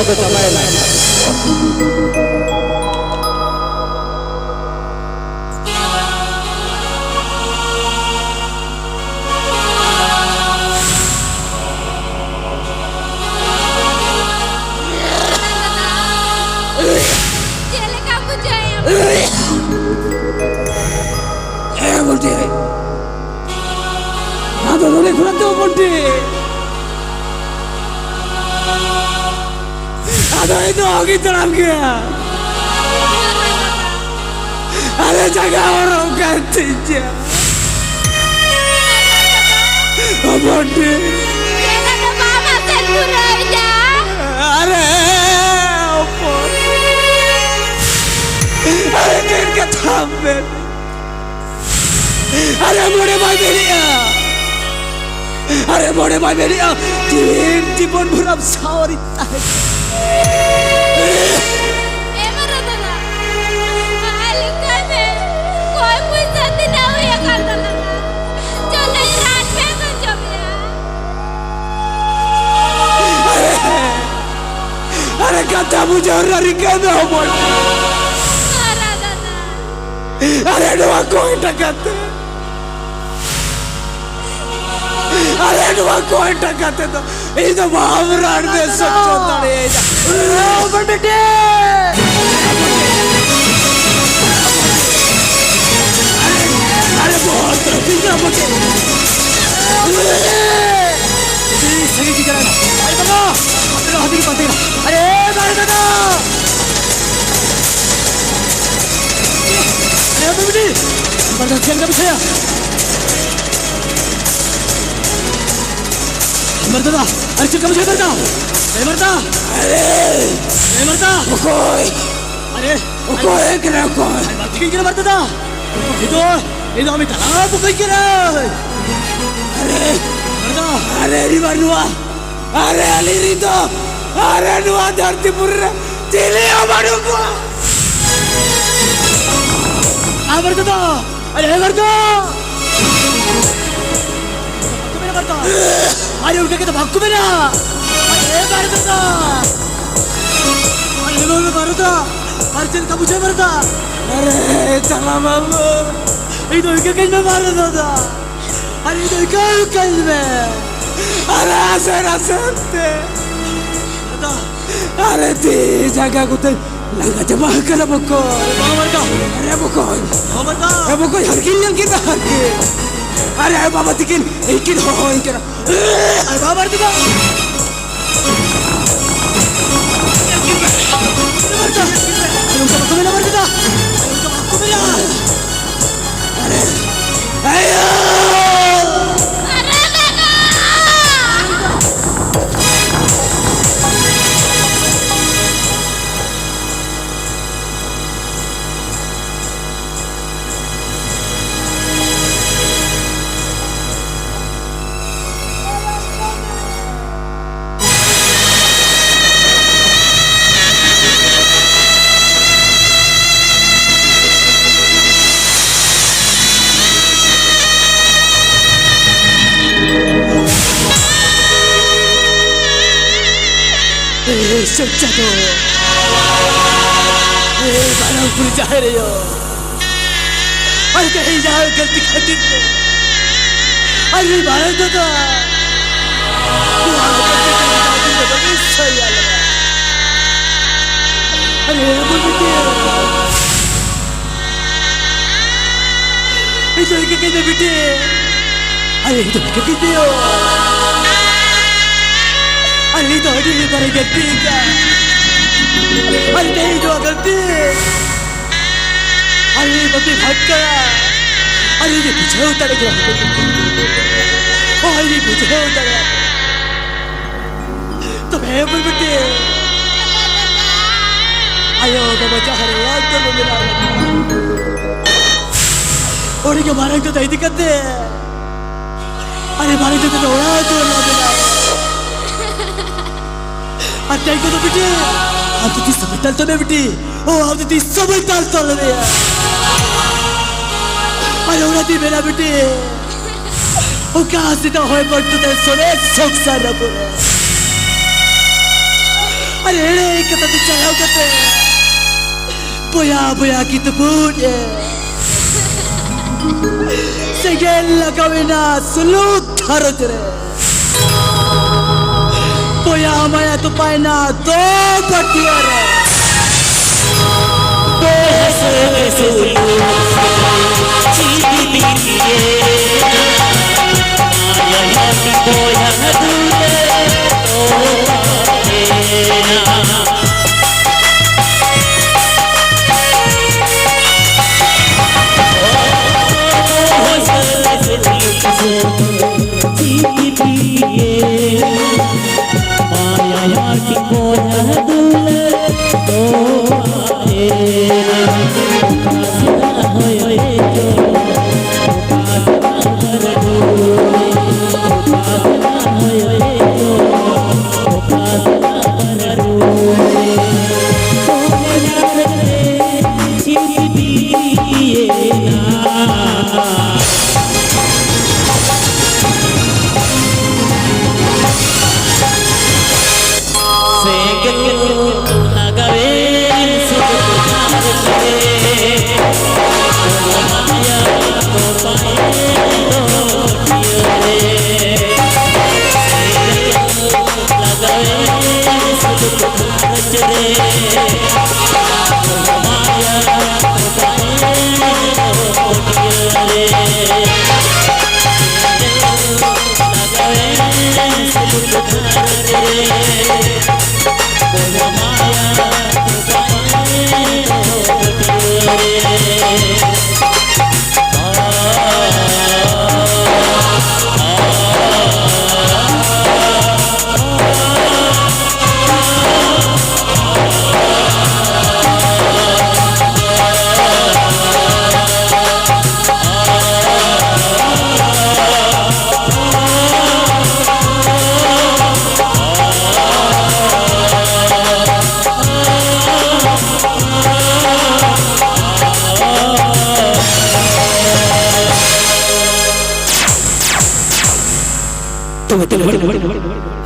तो चलाए ना चले काकू जाए बोलते हाँ तो रोने खुला तो बोलते अरे तो आगे तरफ गया अरे जगह और कहते बोलते चले तो मामा से पूरा जा अरे अरे दिन का थाम में अरे मोड़े भाई बेरिया अरे मोड़े भाई बेरिया दिन जीवन भर अब सावरी ताहे ए मरा दादा आलिका में कोई पैसा देना हुआ कर लगा चले रात पे तो जब अरे कथा मुझे और रिका में हो बोल मारा दादा अरे डुआ कोई टकाते अरे डुआ कोई टकाते तो ये तो महावराण में सच्चो तड़े जा बेटे अरे बहुत तरफीजा मुझे सही की जरा अरे बाबा अपने हाथी की पाते अरे मारे दादा अरे बेटी बड़ा खेल का विषय मरदा अरे चल कम से करता अरे कोई अरे कोई करे कोई बात की करे मरदा ये तो हमें तालाब कोई करे अरे मरदा अरे रिवर नुआ अरे अली रितो अरे नुआ धरती पुर चले हमारे को आ मरदा अरे मरदा अरे उनके के तो भाग को मेरा अरे मरदा अरे बोल मरदा अर्जुन का मुझे मरदा अरे चला बाबू ये तो इनके कहीं में मार दादा अरे ये तो इनके कहीं में अरे ऐसे अरे ती जगह को तो लगा जमा कर बको अरे बको हरकिन अरे बाबा तिकिन इकिन हो इकिन अरे बाबा दिखा उनका बको में नंबर दिखा उनका बको में अरे आयो अरे दादा सच्चा तो बालापुर जा रहे हो अरे कहीं जाओ गलती खातिर तो अरे भारत तो अरे बेटे कहते बेटे अरे तो कहते हो अरे तो हटी नहीं करेगी ठीक है अरे नहीं जो गलती अरे बंदी भाग गया अरे ये पीछे उतर गया अरे पीछे उतर गया तो मैं बोल बेटे आयो बाबा चाह रहे याद कर मेरा और ये मारे तो नहीं दिक्कत है अरे मारे तो उड़ा तो ना मेरा अरे को तो बेटे आप तो सब तल तो नहीं बेटी ओ आप तो सब तल ले अरे उड़ा दी मेरा बेटे ओ कहाँ से तो होए पड़ तो सोने सब सारा बोले अरे kata tu cakap kata boya kita punya segala kawina sulut harus re boya maya tu paina do patiar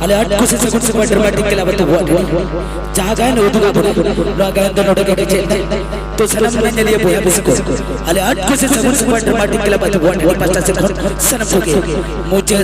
ale atku se dramatic kela batu jaga ne uduga bone laga ando nodoge ke to sanam ne liye boya bisko ale atku se dramatic kela batu pasta se sanam ko mujhe